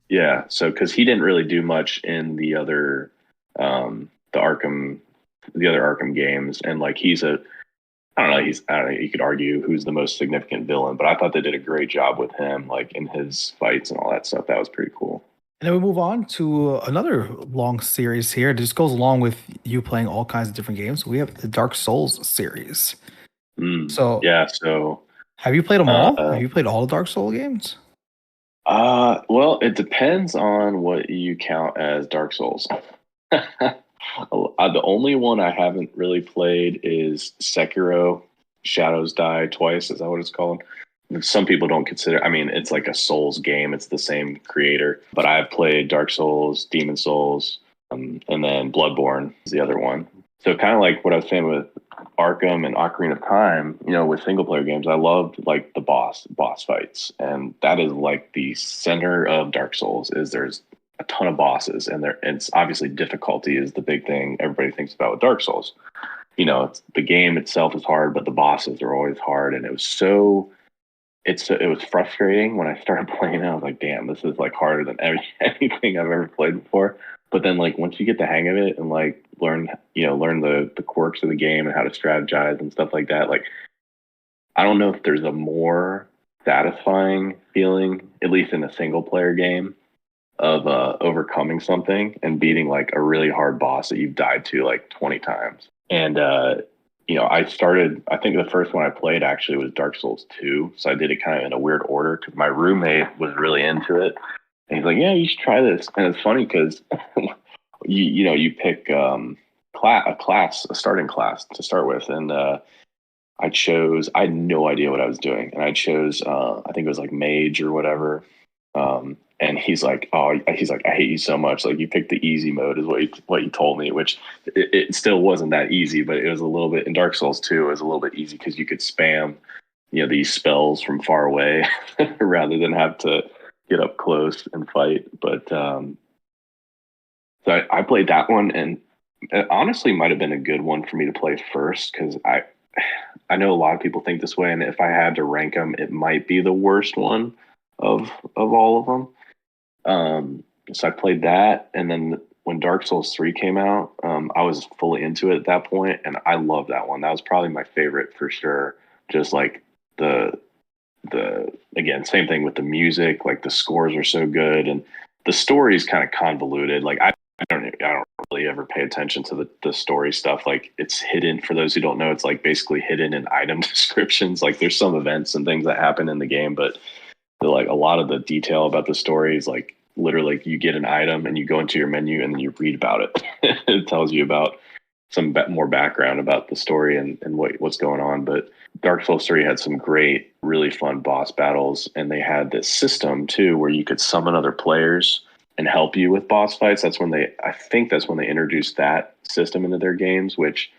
Yeah, so because he didn't really do much in the Arkham, the other Arkham games, and like I don't know, you could argue who's the most significant villain, but I thought they did a great job with him, like in his fights and all that stuff. That was pretty cool. And then we move on to another long series here. This goes along with you playing all kinds of different games. We have the Dark Souls series. So, Yeah, so have you played them all? uh, Have you played all the Dark Soul games? well, it depends on what you count as Dark Souls. The only one I haven't really played is Sekiro Shadows Die Twice. Is that what it's called? Some people don't consider, I mean, it's like a Souls game. It's the same creator. But I've played Dark Souls, Demon Souls, and then Bloodborne is the other one. So kind of like what I was saying with Arkham and Ocarina of Time, with single player games, I loved like the boss fights. And that is like the center of Dark Souls is there's a ton of bosses, and it's obviously difficulty is the big thing everybody thinks about with Dark Souls. The game itself is hard, but the bosses are always hard, and it was frustrating when I started playing it. I was like, damn, this is like harder than anything I've ever played before. But then like once you get the hang of it and like learn the quirks of the game and how to strategize and stuff like that, like I don't know if there's a more satisfying feeling, at least in a single player game, of overcoming something and beating like a really hard boss that you've died to like 20 times. And I think the first one I played actually was Dark Souls 2. So I did it kind of in a weird order because my roommate was really into it. And he's like, yeah, you should try this. And it's funny because you pick a starting class to start with. And I had no idea what I was doing. And I chose, I think it was like mage or whatever. And he's like, I hate you so much. Like you picked the easy mode is what you told me, which it still wasn't that easy, but it was a little bit in Dark Souls 2. It was a little bit easy because you could spam, these spells from far away rather than have to get up close and fight. But so I played that one, and it honestly might have been a good one for me to play first because I know a lot of people think this way, and if I had to rank them, it might be the worst one of all of them. So I played that, and then when Dark Souls 3 came out, I was fully into it at that point, and I loved that one. That was probably my favorite for sure. Just like the again, same thing with the music. Like the scores are so good, and the story is kind of convoluted. Like I don't really ever pay attention to the story stuff. Like it's hidden for those who don't know. It's like basically hidden in item descriptions. Like there's some events and things that happen in the game, but like a lot of the detail about the story is like literally you get an item and you go into your menu and then you read about it. It tells you about some more background about the story and what's going on. But Dark Souls 3 had some great, really fun boss battles, and they had this system too where you could summon other players and help you with boss fights. I think that's when they introduced that system into their games, which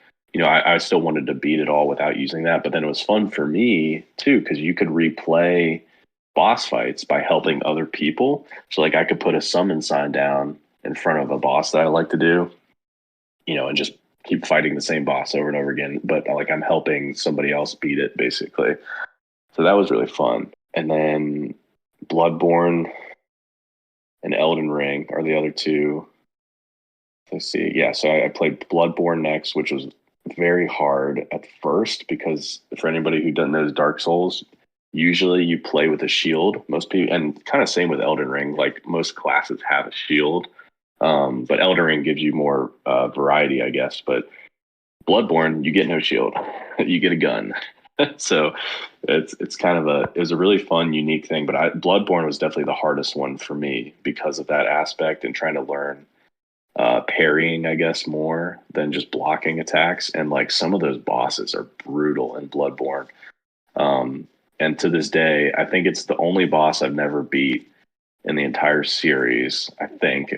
I still wanted to beat it all without using that. But then it was fun for me too because you could replay boss fights by helping other people. So like I could put a summon sign down in front of a boss that I like to do, and just keep fighting the same boss over and over again. But like I'm helping somebody else beat it basically. So that was really fun. And then Bloodborne and Elden Ring are the other two. Let's see. Yeah, so I played Bloodborne next, which was very hard at first because for anybody who doesn't know Dark Souls, usually you play with a shield. Most people, and kind of same with Elden Ring, like most classes have a shield. But Elden Ring gives you more variety, I guess. But Bloodborne, you get no shield, you get a gun. So it's kind of it was a really fun, unique thing. But Bloodborne was definitely the hardest one for me because of that aspect and trying to learn parrying, I guess, more than just blocking attacks. And like some of those bosses are brutal in Bloodborne. And to this day, I think it's the only boss I've never beat in the entire series. I think,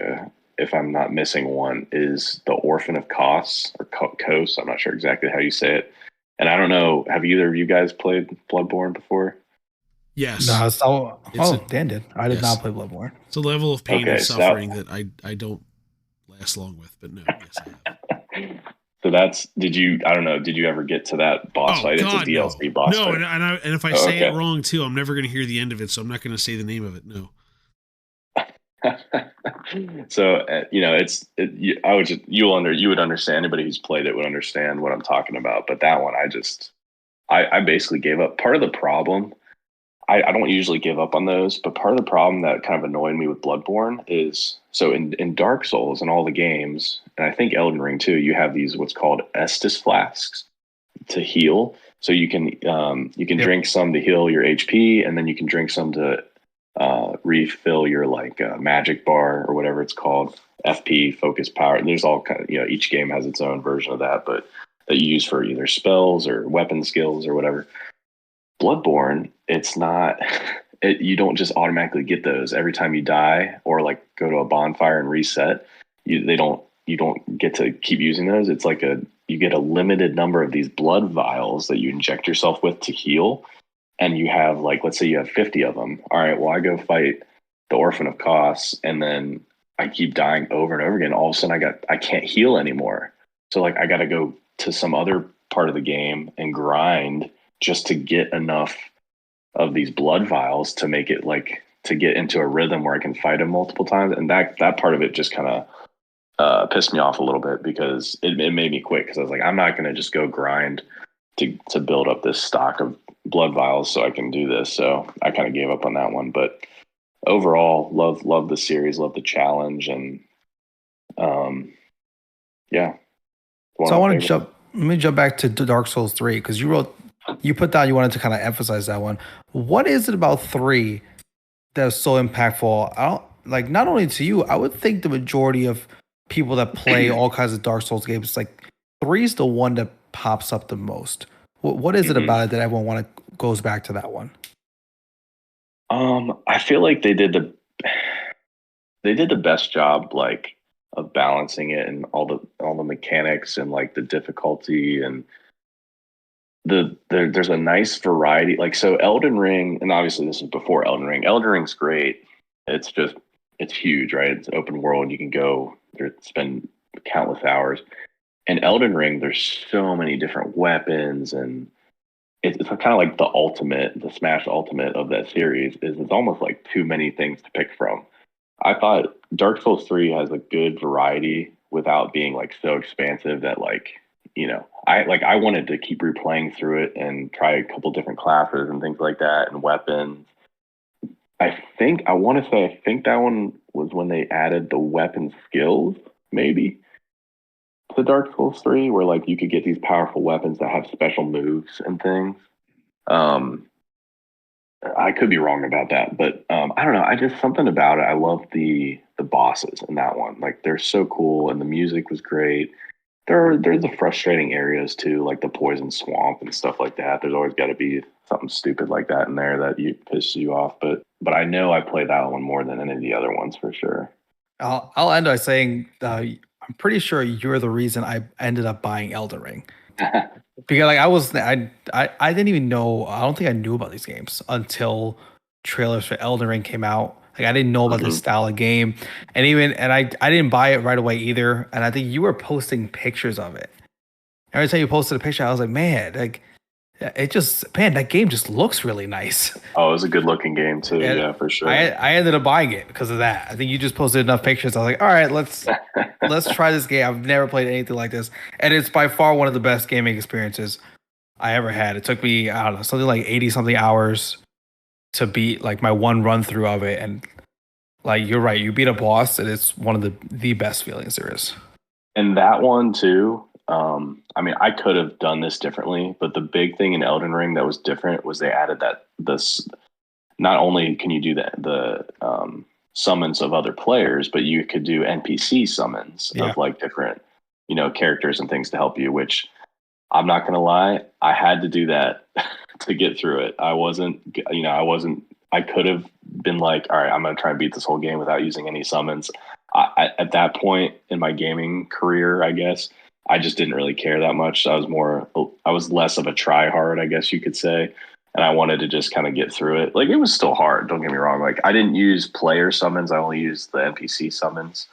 if I'm not missing one, is the Orphan of Kos or Kos. I'm not sure exactly how you say it. And I don't know, have either of you guys played Bloodborne before? Yes. No, so It's Dan did. I did yes. not play Bloodborne. It's a level of pain Okay, and so suffering that I don't last long with, but no, yes, I have. So I don't know, did you ever get to that boss Oh fight? It's a God, no, DLC boss no, fight. and if I Oh, say it okay. wrong too, I'm never going to hear the end of it, so I'm not going to say the name of it. No. So you would understand. Anybody who's played it would understand what I'm talking about. But that one, I basically gave up. Part of the problem, I don't usually give up on those, but part of the problem that kind of annoyed me with Bloodborne is so in Dark Souls and all the games, and I think Elden Ring too, you have these what's called Estus flasks to heal. So you can Yep. drink some to heal your HP, and then you can drink some to refill your like magic bar or whatever it's called, FP, focus power. There's all kind of, each game has its own version of that, but that you use for either spells or weapon skills or whatever. Bloodborne, it's not. You don't just automatically get those every time you die or like go to a bonfire and reset. You don't get to keep using those. It's like you get a limited number of these blood vials that you inject yourself with to heal, and you have like, let's say you have 50 of them. All right, well, I go fight the Orphan of Kos, and then I keep dying over and over again. All of a sudden, I can't heal anymore. So like I got to go to some other part of the game and grind just to get enough of these blood vials to make it like to get into a rhythm where I can fight them multiple times. And that part of it just kind of pissed me off a little bit because it made me quit because I was like, I'm not going to just go grind to build up this stock of blood vials so I can do this. So I kind of gave up on that one. But overall, love the series, love the challenge, and yeah. So I want to jump. Let me jump back to Dark Souls 3 because you put down you wanted to kind of emphasize that one. What is it about 3 that is so impactful? I don't like not only to you. I would think the majority of people that play all kinds of Dark Souls games, like 3 is the one that pops up the most. What is it about it that everyone goes back to that one? I feel like they did the best job like of balancing it and all the mechanics and like the difficulty and there's a nice variety. Like so Elden Ring, and obviously this is before Elden Ring. Elden Ring's great. It's huge, right? It's open world. You can go there, spend countless hours. In Elden Ring, there's so many different weapons, and it's kind of like the Smash Ultimate of that series. Is it's almost like too many things to pick from. I thought Dark Souls 3 has a good variety without being like so expansive that like, I wanted to keep replaying through it and try a couple different classes and things like that and weapons. I think that one was when they added the weapon skills, maybe, to Dark Souls 3, where like you could get these powerful weapons that have special moves and things. I could be wrong about that, but I don't know. I just something about it. I love the bosses in that one. Like they're so cool, and the music was great. There's the frustrating areas too, like the poison swamp and stuff like that. There's always got to be something stupid like that in there that pisses you off. But I know I play that one more than any of the other ones for sure. I'll end by saying I'm pretty sure you're the reason I ended up buying Elden Ring. Because like I didn't even know. I don't think I knew about these games until trailers for Elden Ring came out. Like I didn't know about this style of game, and I didn't buy it right away either. And I think you were posting pictures of it. Every time you posted a picture, I was like, man, like It just, man, that game just looks really nice. Oh, it was a good looking game too. And Yeah, for sure. I ended up buying it because of that. I think you just posted enough pictures. I was like, all right, let's try this game. I've never played anything like this, and it's by far one of the best gaming experiences I ever had. It took me, I don't know, something like 80 something hours to beat like my one run through of it, and like you're right, you beat a boss, and it's one of the best feelings there is. And that one too. I mean, I could have done this differently, but the big thing in Elden Ring that was different was they added that this. Not only can you do the summons of other players, but you could do NPC summons of like different, characters and things to help you. Which I'm not gonna lie, I had to do that to get through it. I wasn't. I could have been like, all right, I'm gonna try and beat this whole game without using any summons. At that point in my gaming career, I guess I just didn't really care that much. I was less of a try hard, I guess you could say. And I wanted to just kind of get through it. Like, it was still hard, don't get me wrong. Like, I didn't use player summons, I only used the NPC summons.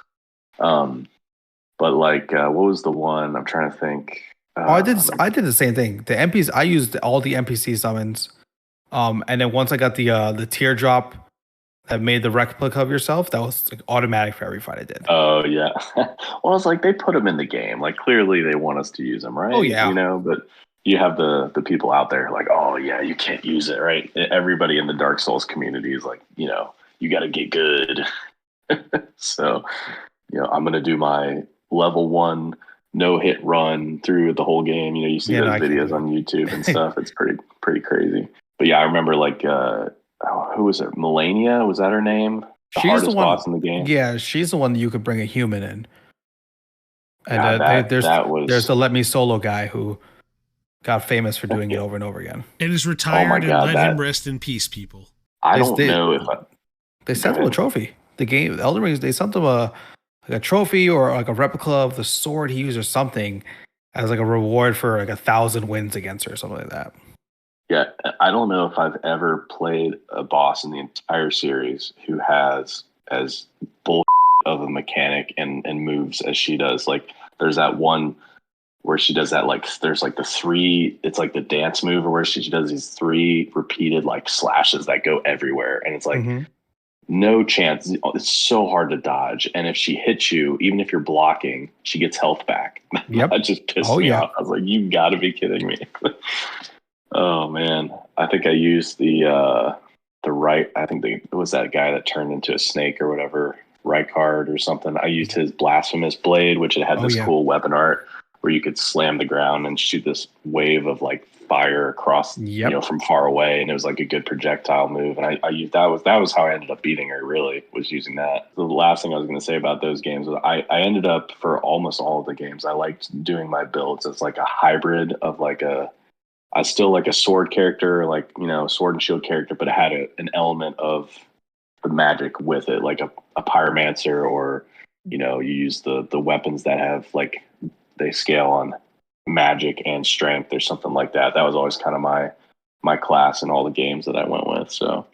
But like, what was the one? I'm trying to think. I did the same thing. The NPCs, I used all the NPC summons. And then once I got the teardrop that made the replica of yourself, that was like automatic for every fight I did. Oh yeah. Well, I was like, they put them in the game. Like, clearly they want us to use them, right? Oh yeah. But you have the people out there like, oh yeah, you can't use it, right? Everybody in the Dark Souls community is like, you got to get good. So, I'm gonna do my level 1 no hit run through the whole game. You see those videos on YouTube and stuff. It's pretty crazy. But yeah, I remember like, who was it? Melania, was that her name? She's hardest the one boss in the game. Yeah, she's the one that you could bring a human in. And there's the Let Me Solo guy who got famous for doing it over and over again. And is retired and let him rest in peace, people. I don't know if they sent him a trophy. The game, Elden Ring, they sent him a trophy or like a replica of the sword he used or something as like a reward for like 1,000 wins against her or something like that. Yeah, I don't know if I've ever played a boss in the entire series who has as bull of a mechanic and moves as she does. Like, there's that one where she does that, like, there's like the 3, it's like the dance move where she does these 3 repeated like slashes that go everywhere. And it's like, no chance. It's so hard to dodge. And if she hits you, even if you're blocking, she gets health back. Yep. That just pissed me off. I was like, you gotta be kidding me. Oh man. I think I used the right, I think it was that guy that turned into a snake or whatever, Rykard or something. I used his blasphemous blade, which it had this cool weapon art where you could slam the ground and shoot this wave of like fire across, from far away, and it was like a good projectile move. And I used that was how I ended up beating her. Really, was using that. The last thing I was going to say about those games was I ended up, for almost all of the games, I liked doing my builds as like a hybrid of like I still like a sword character, like sword and shield character, but it had an element of the magic with it, like a pyromancer, or you use the weapons that have like they scale on magic and strength or something like that. That was always kind of my class in all the games that I went with. So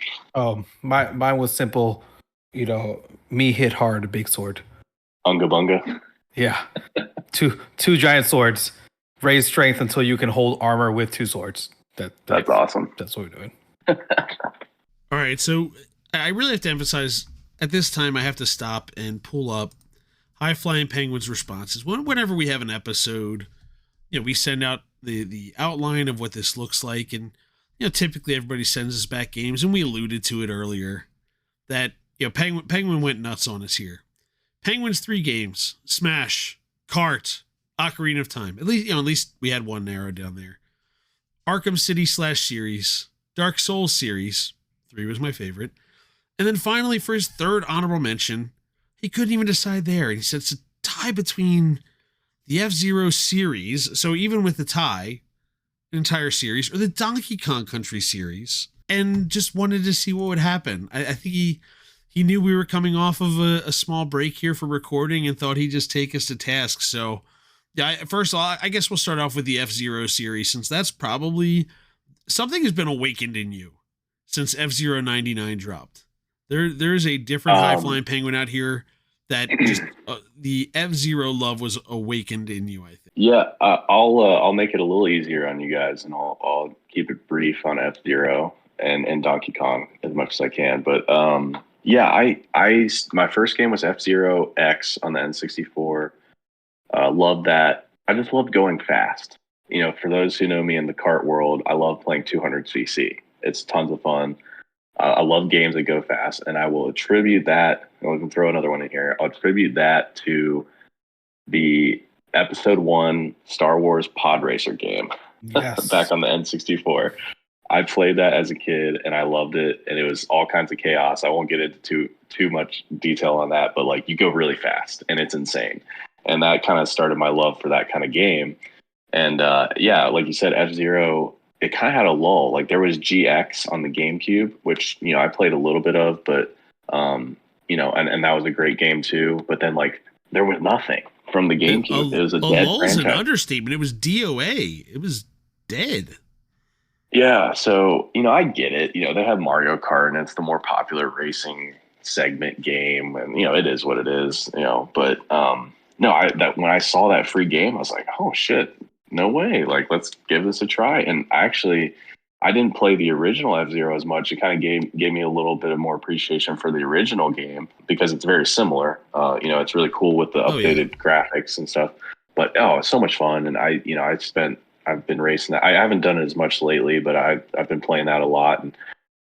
mine was simple, me hit hard, big sword. Unga bunga. Yeah. two giant swords, raise strength until you can hold armor with 2 swords. That's awesome. That's what we're doing. All right, so I really have to emphasize at this time I have to stop and pull up High Flying Penguin's responses. Whenever we have an episode, we send out the outline of what this looks like, and typically everybody sends us back games, and we alluded to it earlier that Penguin went nuts on us here. Penguin's 3 games: Smash, Kart, Ocarina of Time. At least we had one narrowed down there. Arkham City / series, Dark Souls series. 3 was my favorite. And then finally, for his 3rd honorable mention, he couldn't even decide there. He said it's a tie between the F-Zero series, so even with the tie, the entire series, or the Donkey Kong Country series, and just wanted to see what would happen. I think he knew we were coming off of a small break here for recording and thought he'd just take us to task. So, yeah, first of all, I guess we'll start off with the F-Zero series, since that's probably something has been awakened in you since F-Zero 99 dropped. There is a different High Flying Penguin out here that just the F-Zero love was awakened in you, I think. Yeah, I'll make it a little easier on you guys, and I'll keep it brief on F-Zero and Donkey Kong as much as I can. But yeah, I my first game was F-Zero X on the N64. Loved that. I just loved going fast. You know, for those who know me in the kart world, I love playing 200cc. It's tons of fun. I love games that go fast, and I will attribute that. I'll even throw another one in here. I'll attribute that to the Episode 1 Star Wars Pod Racer game Yes. back on the N64. I played that as a kid, and I loved it, and it was all kinds of chaos. I won't get into too much detail on that, but like you go really fast, and it's insane. And that kind of started my love for that kind of game. And yeah, like you said, F-Zero, it kind of had a lull. Like there was GX on the GameCube, which, you know, I played a little bit of, but, you know, and that was a great game too. But then like there was nothing from the GameCube. It was a dead lull's an franchise. understatement. It was DOA. It was dead. Yeah. So, you know, I get it. You know, they have Mario Kart and it's the more popular racing segment game. And, you know, it is what it is, you know, but, no, when I saw that free game, I was like, oh shit, no way. Like, let's give this a try. And actually, I didn't play the original F-Zero as much. It kind of gave me a little bit of more appreciation for the original game because it's very similar. You know, it's really cool with the updated graphics and stuff. But it's so much fun. And I've been racing that. I haven't done it as much lately, but I've been playing that a lot and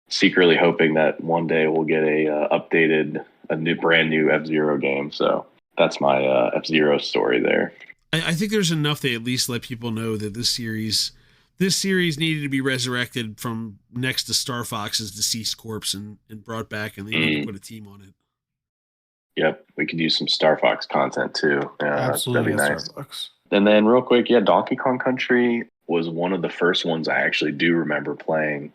secretly hoping that one day we'll get a brand new F-Zero game. So that's my F-Zero story there. I think there's enough to at least let people know that this series needed to be resurrected from next to Star Fox's deceased corpse and brought back, and they need to put a team on it. Yep, we could use some Star Fox content too. Yeah, absolutely, that'd be nice. Star Fox. And then real quick, yeah, Donkey Kong Country was one of the first ones I actually do remember playing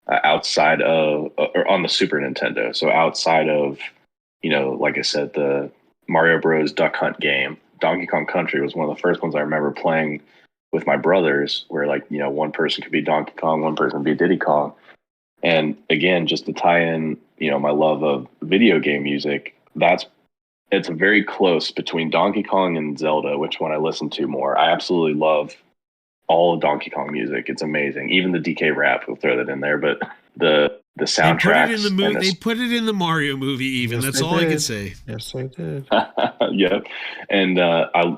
outside of or on the Super Nintendo. So outside of, you know, like I said, the Mario Bros. Duck Hunt game, Donkey Kong Country was one of the first ones I remember playing with my brothers, where like, you know, one person could be Donkey Kong, one person could be Diddy Kong. And again, just to tie in, you know, my love of video game music, it's very close between Donkey Kong and Zelda, which one I listen to more. I absolutely love all of Donkey Kong music. It's amazing. Even the DK rap, we'll throw that in there, but the soundtracks. They put it in the Mario movie. Even yes, that's all I can say. Yes, I did. Yep. And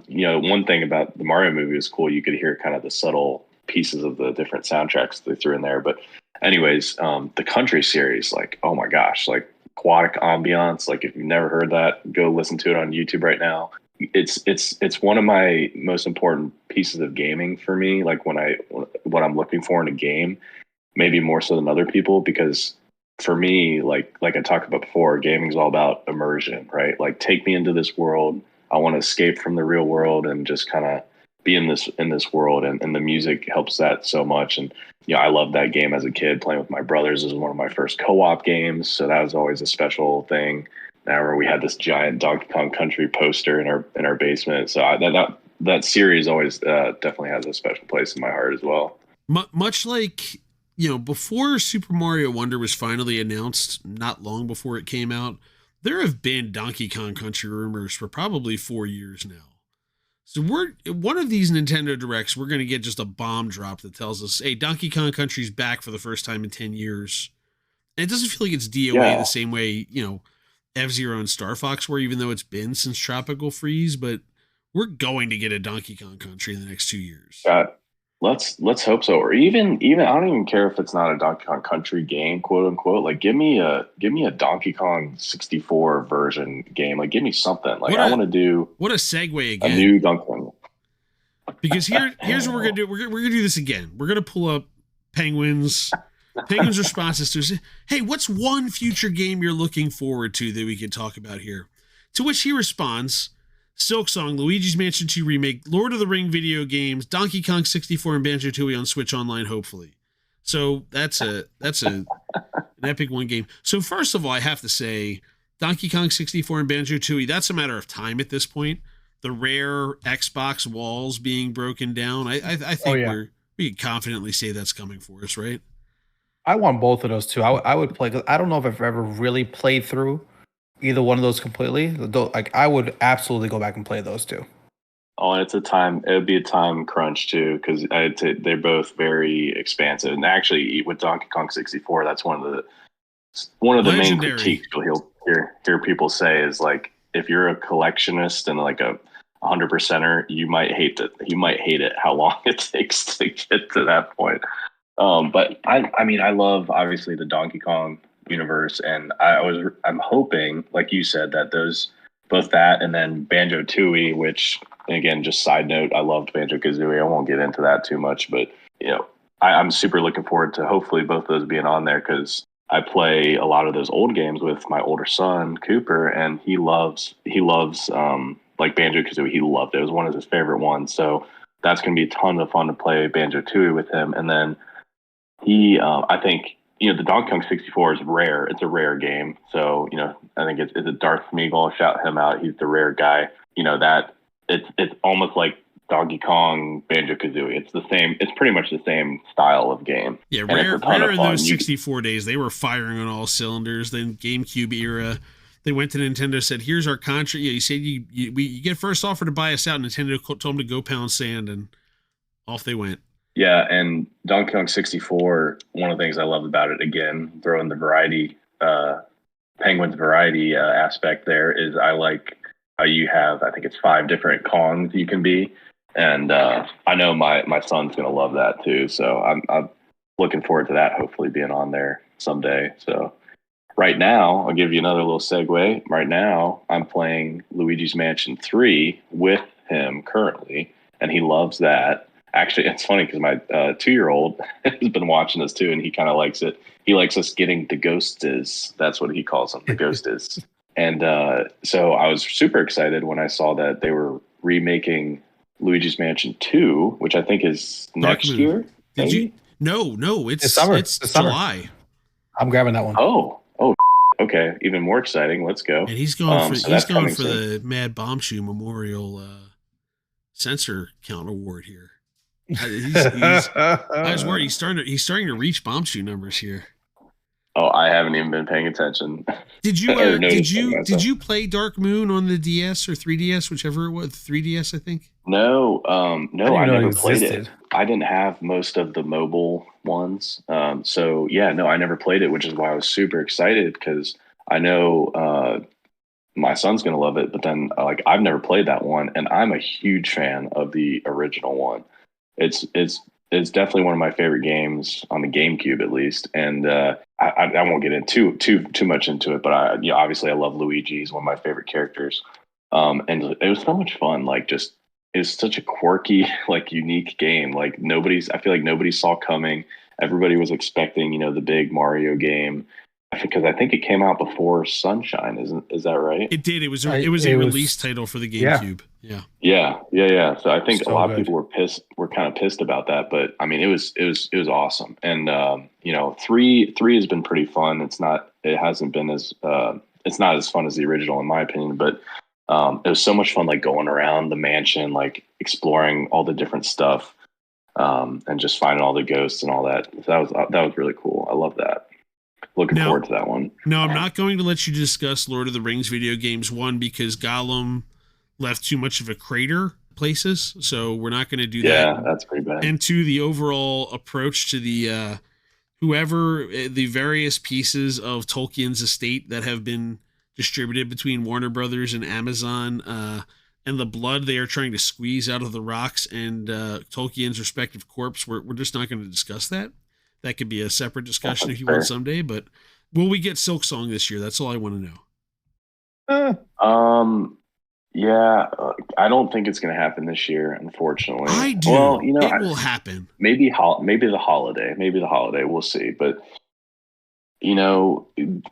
you know, one thing about the Mario movie was cool. You could hear kind of the subtle pieces of the different soundtracks they threw in there. But anyways, the Country series, like, oh my gosh, like aquatic ambiance. Like if you've never heard that, go listen to it on YouTube right now. It's one of my most important pieces of gaming for me. Like what I'm looking for in a game, maybe more so than other people, because for me, like I talked about before, gaming is all about immersion, right? Like take me into this world. I want to escape from the real world and just kind of be in this world. And the music helps that so much. And, you know, I loved that game as a kid. Playing with my brothers is one of my first co-op games. So that was always a special thing. Now where we had this giant Donkey Kong Country poster in our basement. So that series always definitely has a special place in my heart as well. Much like, you know, before Super Mario Wonder was finally announced, not long before it came out, there have been Donkey Kong Country rumors for probably 4 years now. So one of these Nintendo Directs, we're going to get just a bomb drop that tells us, hey, Donkey Kong Country's back for the first time in 10 years. And it doesn't feel like it's DOA the same way, you know, F-Zero and Star Fox were, even though it's been since Tropical Freeze, but we're going to get a Donkey Kong Country in the next 2 years. Let's hope so. Or even I don't even care if it's not a Donkey Kong Country game, quote unquote. Like give me a Donkey Kong 64 version game. Like give me something. Like I want to do what a segue again. A new Donkey Kong. Because here's what we're gonna do. We're gonna do this again. We're gonna pull up Penguin's responses to, hey, what's one future game you're looking forward to that we can talk about here? To which he responds, Silksong, Luigi's Mansion 2 Remake, Lord of the Ring video games, Donkey Kong 64 and Banjo-Tooie on Switch Online, hopefully. So that's an epic one game. So first of all, I have to say, Donkey Kong 64 and Banjo-Tooie, that's a matter of time at this point. The rare Xbox walls being broken down, I think we can confidently say that's coming for us, right? I want both of those too. I would play, because I don't know if I've ever really played through either one of those completely. Like I would absolutely go back and play those two. Oh, and it would be a time crunch too, because they're both very expansive. And actually, with Donkey Kong 64, that's one of the main Legendary. critiques you'll hear people say is like, if you're a collectionist and like a 100%er, you might hate it how long it takes to get to that point. But I mean, I love obviously the Donkey Kong universe, and I'm hoping, like you said, that both that and then Banjo Tooie, which again, just side note, I loved Banjo Kazooie. I won't get into that too much, but I'm super looking forward to hopefully both those being on there, because I play a lot of those old games with my older son Cooper, and he loves like Banjo Kazooie. He loved it. It was one of his favorite ones. So that's going to be a ton of fun to play Banjo Tooie with him. And then I think the Donkey Kong 64 is rare. It's a rare game. So I think it's a Darth Smeagol. Shout him out. He's the rare guy. That it's almost like Donkey Kong, Banjo Kazooie. It's the same. It's pretty much the same style of game. Yeah, rare in those 64 days. They were firing on all cylinders. Then GameCube era, they went to Nintendo, said, "Here's our contract." Yeah, you said you get first offer to buy us out. Nintendo told them to go pound sand, and off they went. Yeah, and Donkey Kong 64. One of the things I love about it, again, throwing the variety, Penguin's variety aspect there, is I like how you have, I think it's 5 different Kongs you can be. And I know my son's going to love that too. So I'm looking forward to that hopefully being on there someday. So right now, I'll give you another little segue. Right now, I'm playing Luigi's Mansion 3 with him currently, and he loves that. Actually, it's funny because my 2-year-old has been watching this too, and he kind of likes it. He likes us getting the ghostes. That's what he calls them, the ghostes. And so I was super excited when I saw that they were remaking Luigi's Mansion 2, which I think is next year. Did you? No, it's summer. It's July. I'm grabbing that one. Oh, okay. Even more exciting. Let's go. And he's going for the Mad Bombshoe Memorial Sensor Count Award here. I was worried. He's starting to reach Bombshoe numbers here. Oh, I haven't even been paying attention. Did you play Dark Moon on the DS or 3DS, whichever it was? 3DS, I think. No, I never played it. I didn't have most of the mobile ones, so yeah, no, I never played it, which is why I was super excited, because I know my son's gonna love it. But then, like, I've never played that one, and I'm a huge fan of the original one. It's definitely one of my favorite games on the GameCube, at least. And I won't get into too much into it, but obviously I love Luigi. He's one of my favorite characters. And it was so much fun. Like, just it's such a quirky, like, unique game. Like, I feel like nobody saw coming. Everybody was expecting, the big Mario game, because I think it came out before Sunshine. Is that right? It did. It was a release title for the GameCube. Yeah. So I think a lot of people were kind of pissed about that, but I mean, it was awesome. And 3 has been pretty fun. It's not as fun as the original, in my opinion, but it was so much fun, like, going around the mansion, like, exploring all the different stuff, and just finding all the ghosts and all that. So that was really cool. I love that. Looking forward to that one. No, I'm not going to let you discuss Lord of the Rings video games. One, because Gollum left too much of a crater places, so we're not going to do that. Yeah, that's pretty bad. And 2, the overall approach to the the various pieces of Tolkien's estate that have been distributed between Warner Brothers and Amazon, and the blood they are trying to squeeze out of the rocks and Tolkien's respective corpse. We're just not going to discuss that. That could be a separate discussion if you want someday. But will we get Silksong this year? That's all I want to know. Yeah, I don't think it's going to happen this year, unfortunately. I do. Well, it will happen. Maybe the holiday. We'll see. But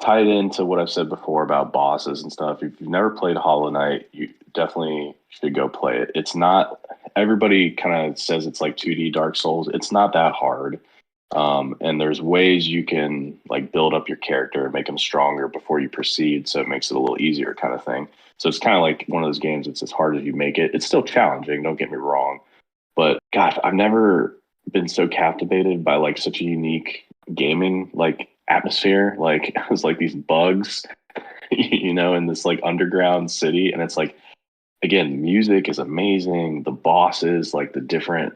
tied into what I've said before about bosses and stuff. If you've never played Hollow Knight, you definitely should go play it. It's not. Everybody kind of says it's like 2D Dark Souls. It's not that hard. And there's ways you can, like, build up your character and make them stronger before you proceed, so it makes it a little easier, kind of thing. So it's kind of like one of those games. It's as hard as you make it. It's still challenging, don't get me wrong, but gosh, I've never been so captivated by, like, such a unique gaming, like, atmosphere. Like, it was like these bugs in this like underground city, and it's like, again, the music is amazing. The bosses, like the different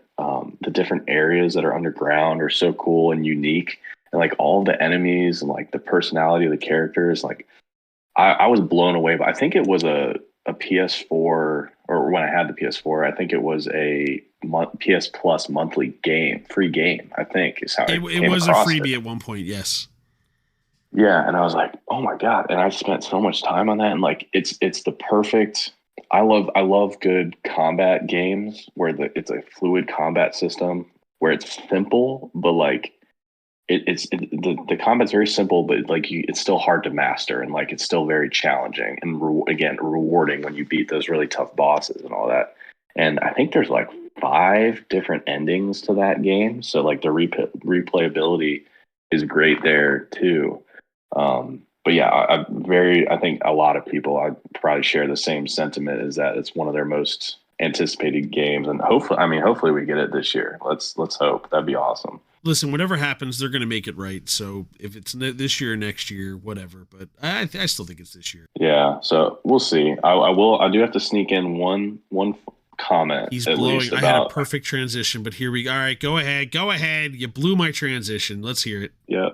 areas that are underground are so cool and unique, and like all the enemies and like the personality of the characters, like I was blown away. But I think it was a PS4, or when I had the PS4, I think it was a PS Plus monthly free game. I think is how it came was a across freebie it. at one point. Yes. Yeah, and I was like, oh my god! And I spent so much time on that, and like it's the perfect. I love good combat games where it's a fluid combat system where it's simple, but like the combat's very simple, but like it's still hard to master, and like it's still very challenging and again rewarding when you beat those really tough bosses and all that. And I think there's like 5 different endings to that game, so like the replayability is great there too. But yeah, I think a lot of people, I probably share the same sentiment, is that it's one of their most anticipated games, and hopefully we get it this year. Let's hope. That'd be awesome. Listen, whatever happens, they're going to make it right. So if it's this year or next year, whatever. But I still think it's this year. Yeah, so we'll see. I do have to sneak in one comment. He's at blowing. least I had a about, perfect transition, but here we go. All right, go ahead. You blew my transition. Let's hear it. Yeah.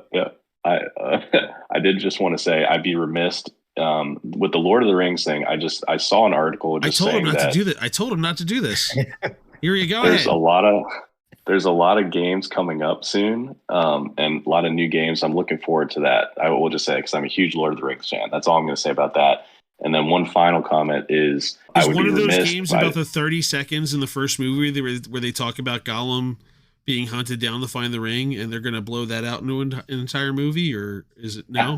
I I did just want to say I'd be remiss with the Lord of the Rings thing. I saw an article just I told him saying not that to do that. I told him not to do this. Here you go. there's ahead. there's a lot of games coming up soon, and a lot of new games. I'm looking forward to that. I will just say, because I'm a huge Lord of the Rings fan. That's all I'm going to say about that. And then one final comment is I would one be of those remiss games about the 30 seconds in the first movie where they talk about Gollum being hunted down to find the ring, and they're going to blow that out into an entire movie, or is it no?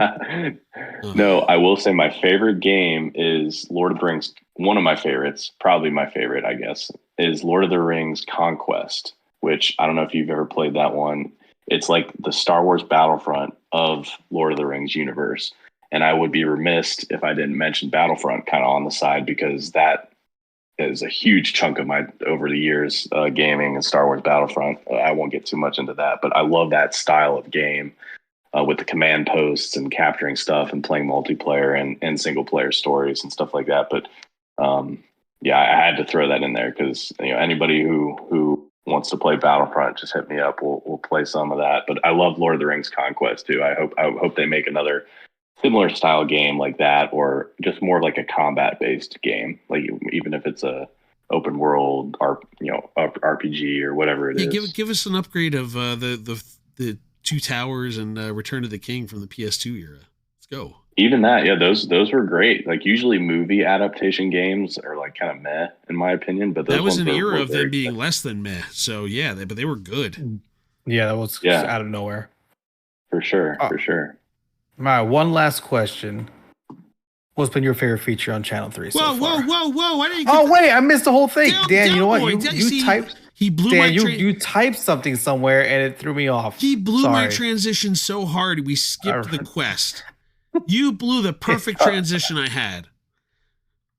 No, I will say my favorite game is Lord of the Rings. One of my favorites, probably my favorite, I guess, is Lord of the Rings Conquest, which I don't know if you've ever played that one. It's like the Star Wars Battlefront of Lord of the Rings universe. And I would be remiss if I didn't mention Battlefront kind of on the side, because that is a huge chunk of my over the years gaming and Star Wars Battlefront. I won't get too much into that, but I love that style of game with the command posts and capturing stuff and playing multiplayer and single player stories and stuff like that. But yeah, I had to throw that in there because anybody who wants to play Battlefront, just hit me up. We'll play some of that. But I love Lord of the Rings Conquest too. I hope they make another similar style game like that, or just more like a combat based game, like even if it's a open world RPG or whatever it is. Give us an upgrade of the Two Towers and Return of the King from the PS2 era. Let's go. Even that, yeah, those were great. Like usually movie adaptation games are like kind of meh in my opinion, but those that was ones an era were of them being less than meh. So yeah, but they were good. Yeah, that was out of nowhere. For sure. All right, one last question. What's been your favorite feature on Channel 3 so far? Whoa! Wait, I missed the whole thing. Dan, you know what? You typed. He blew Dan, my you typed something somewhere and it threw me off. He blew my transition so hard we skipped the quest. You blew the perfect transition I had.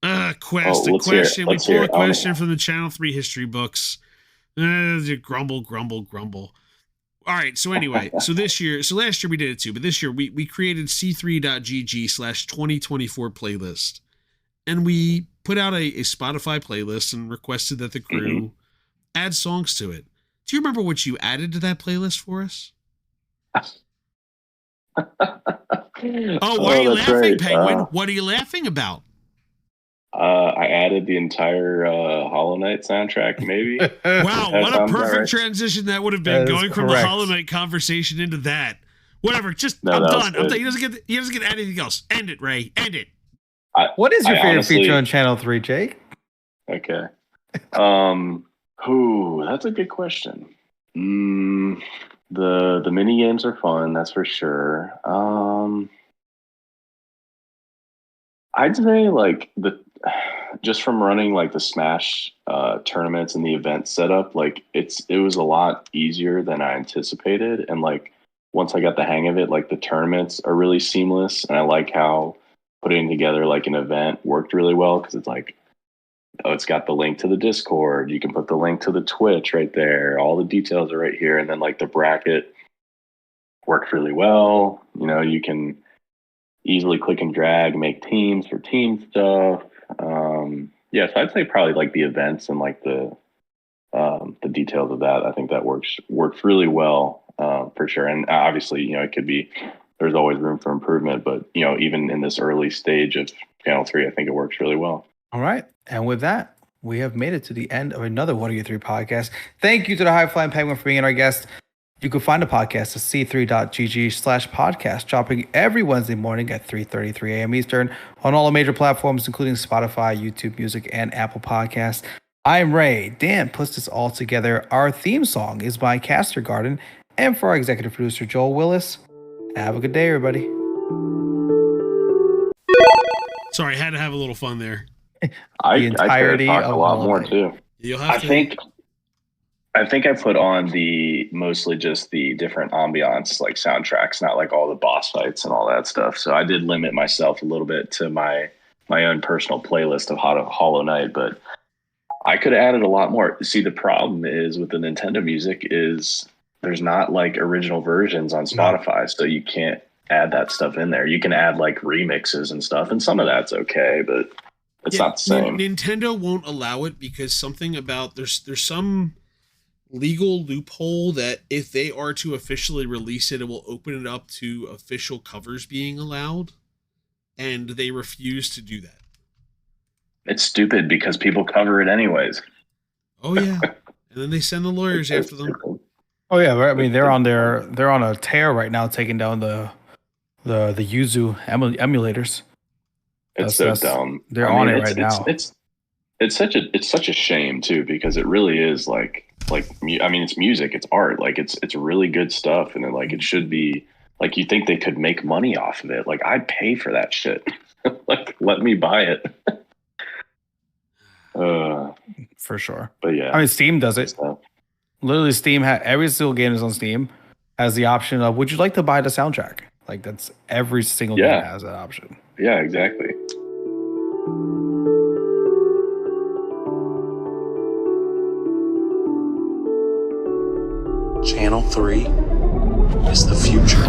A question. We pull a question from the Channel 3 history books. Grumble. All right, so anyway, last year we did it too, but this year we created c3.gg/2024 playlist. And we put out a Spotify playlist and requested that the crew add songs to it. Do you remember what you added to that playlist for us? Why are you laughing, right. Penguin? What are you laughing about? I added the entire Hollow Knight soundtrack, maybe. Wow, what a perfect transition that would have been, going from the Hollow Knight conversation into that. Whatever, I'm done. He doesn't get anything else. End it, Ray. End it. What is your favorite feature on Channel 3, Jake? Okay. That's a good question. The mini games are fun, that's for sure. I'd say like just from running like the Smash tournaments and the event setup, like it was a lot easier than I anticipated. And like once I got the hang of it, like the tournaments are really seamless, and I like how putting together like an event worked really well, because it's like, it's got the link to the Discord, you can put the link to the Twitch right there, all the details are right here, and then like the bracket worked really well. You can easily click and drag, make teams for team stuff. Yeah, so I'd say probably like the events and like the details of that. I think that works really well for sure. And obviously, it could be there's always room for improvement, but even in this early stage of Channel 3, I think it works really well. All right. And with that, we have made it to the end of another What Are You 3 podcast. Thank you to the High Flying Penguin for being our guest. You can find the podcast at c3.gg/podcast, dropping every Wednesday morning at 3:33 a.m. Eastern on all the major platforms, including Spotify, YouTube Music, and Apple Podcasts. I'm Ray. Dan puts this all together. Our theme song is by Caster Garden. And for our executive producer, Joel Willis, have a good day, everybody. Sorry, had to have a little fun there. The entirety I of a lot all more night. too. You'll have to. I think I put on mostly just the different ambiance, like soundtracks, not like all the boss fights and all that stuff. So I did limit myself a little bit to my own personal playlist of Hollow Knight, but I could have added a lot more. See, the problem is with the Nintendo music is there's not like original versions on Spotify, so you can't add that stuff in there. You can add like remixes and stuff, and some of that's okay, but it's not the same. Nintendo won't allow it because something about there's some legal loophole that if they are to officially release it, it will open it up to official covers being allowed, and they refuse to do that. It's stupid because people cover it anyways. Oh yeah, and then they send the lawyers after them. Oh yeah, I mean they're on a tear right now, taking down the Yuzu emulators. It's so dumb. They're on it right now. It's such a shame too, because it really is like it's music, it's art, like it's really good stuff, and then like it should be like you think they could make money off of it. Like I'd pay for that shit. Like let me buy it. For sure. But yeah, I mean Steam does it. Literally, Steam every single game is on Steam has the option of would you like to buy the soundtrack? Like that's every single game has that option. Yeah, exactly. Channel 3 is the future.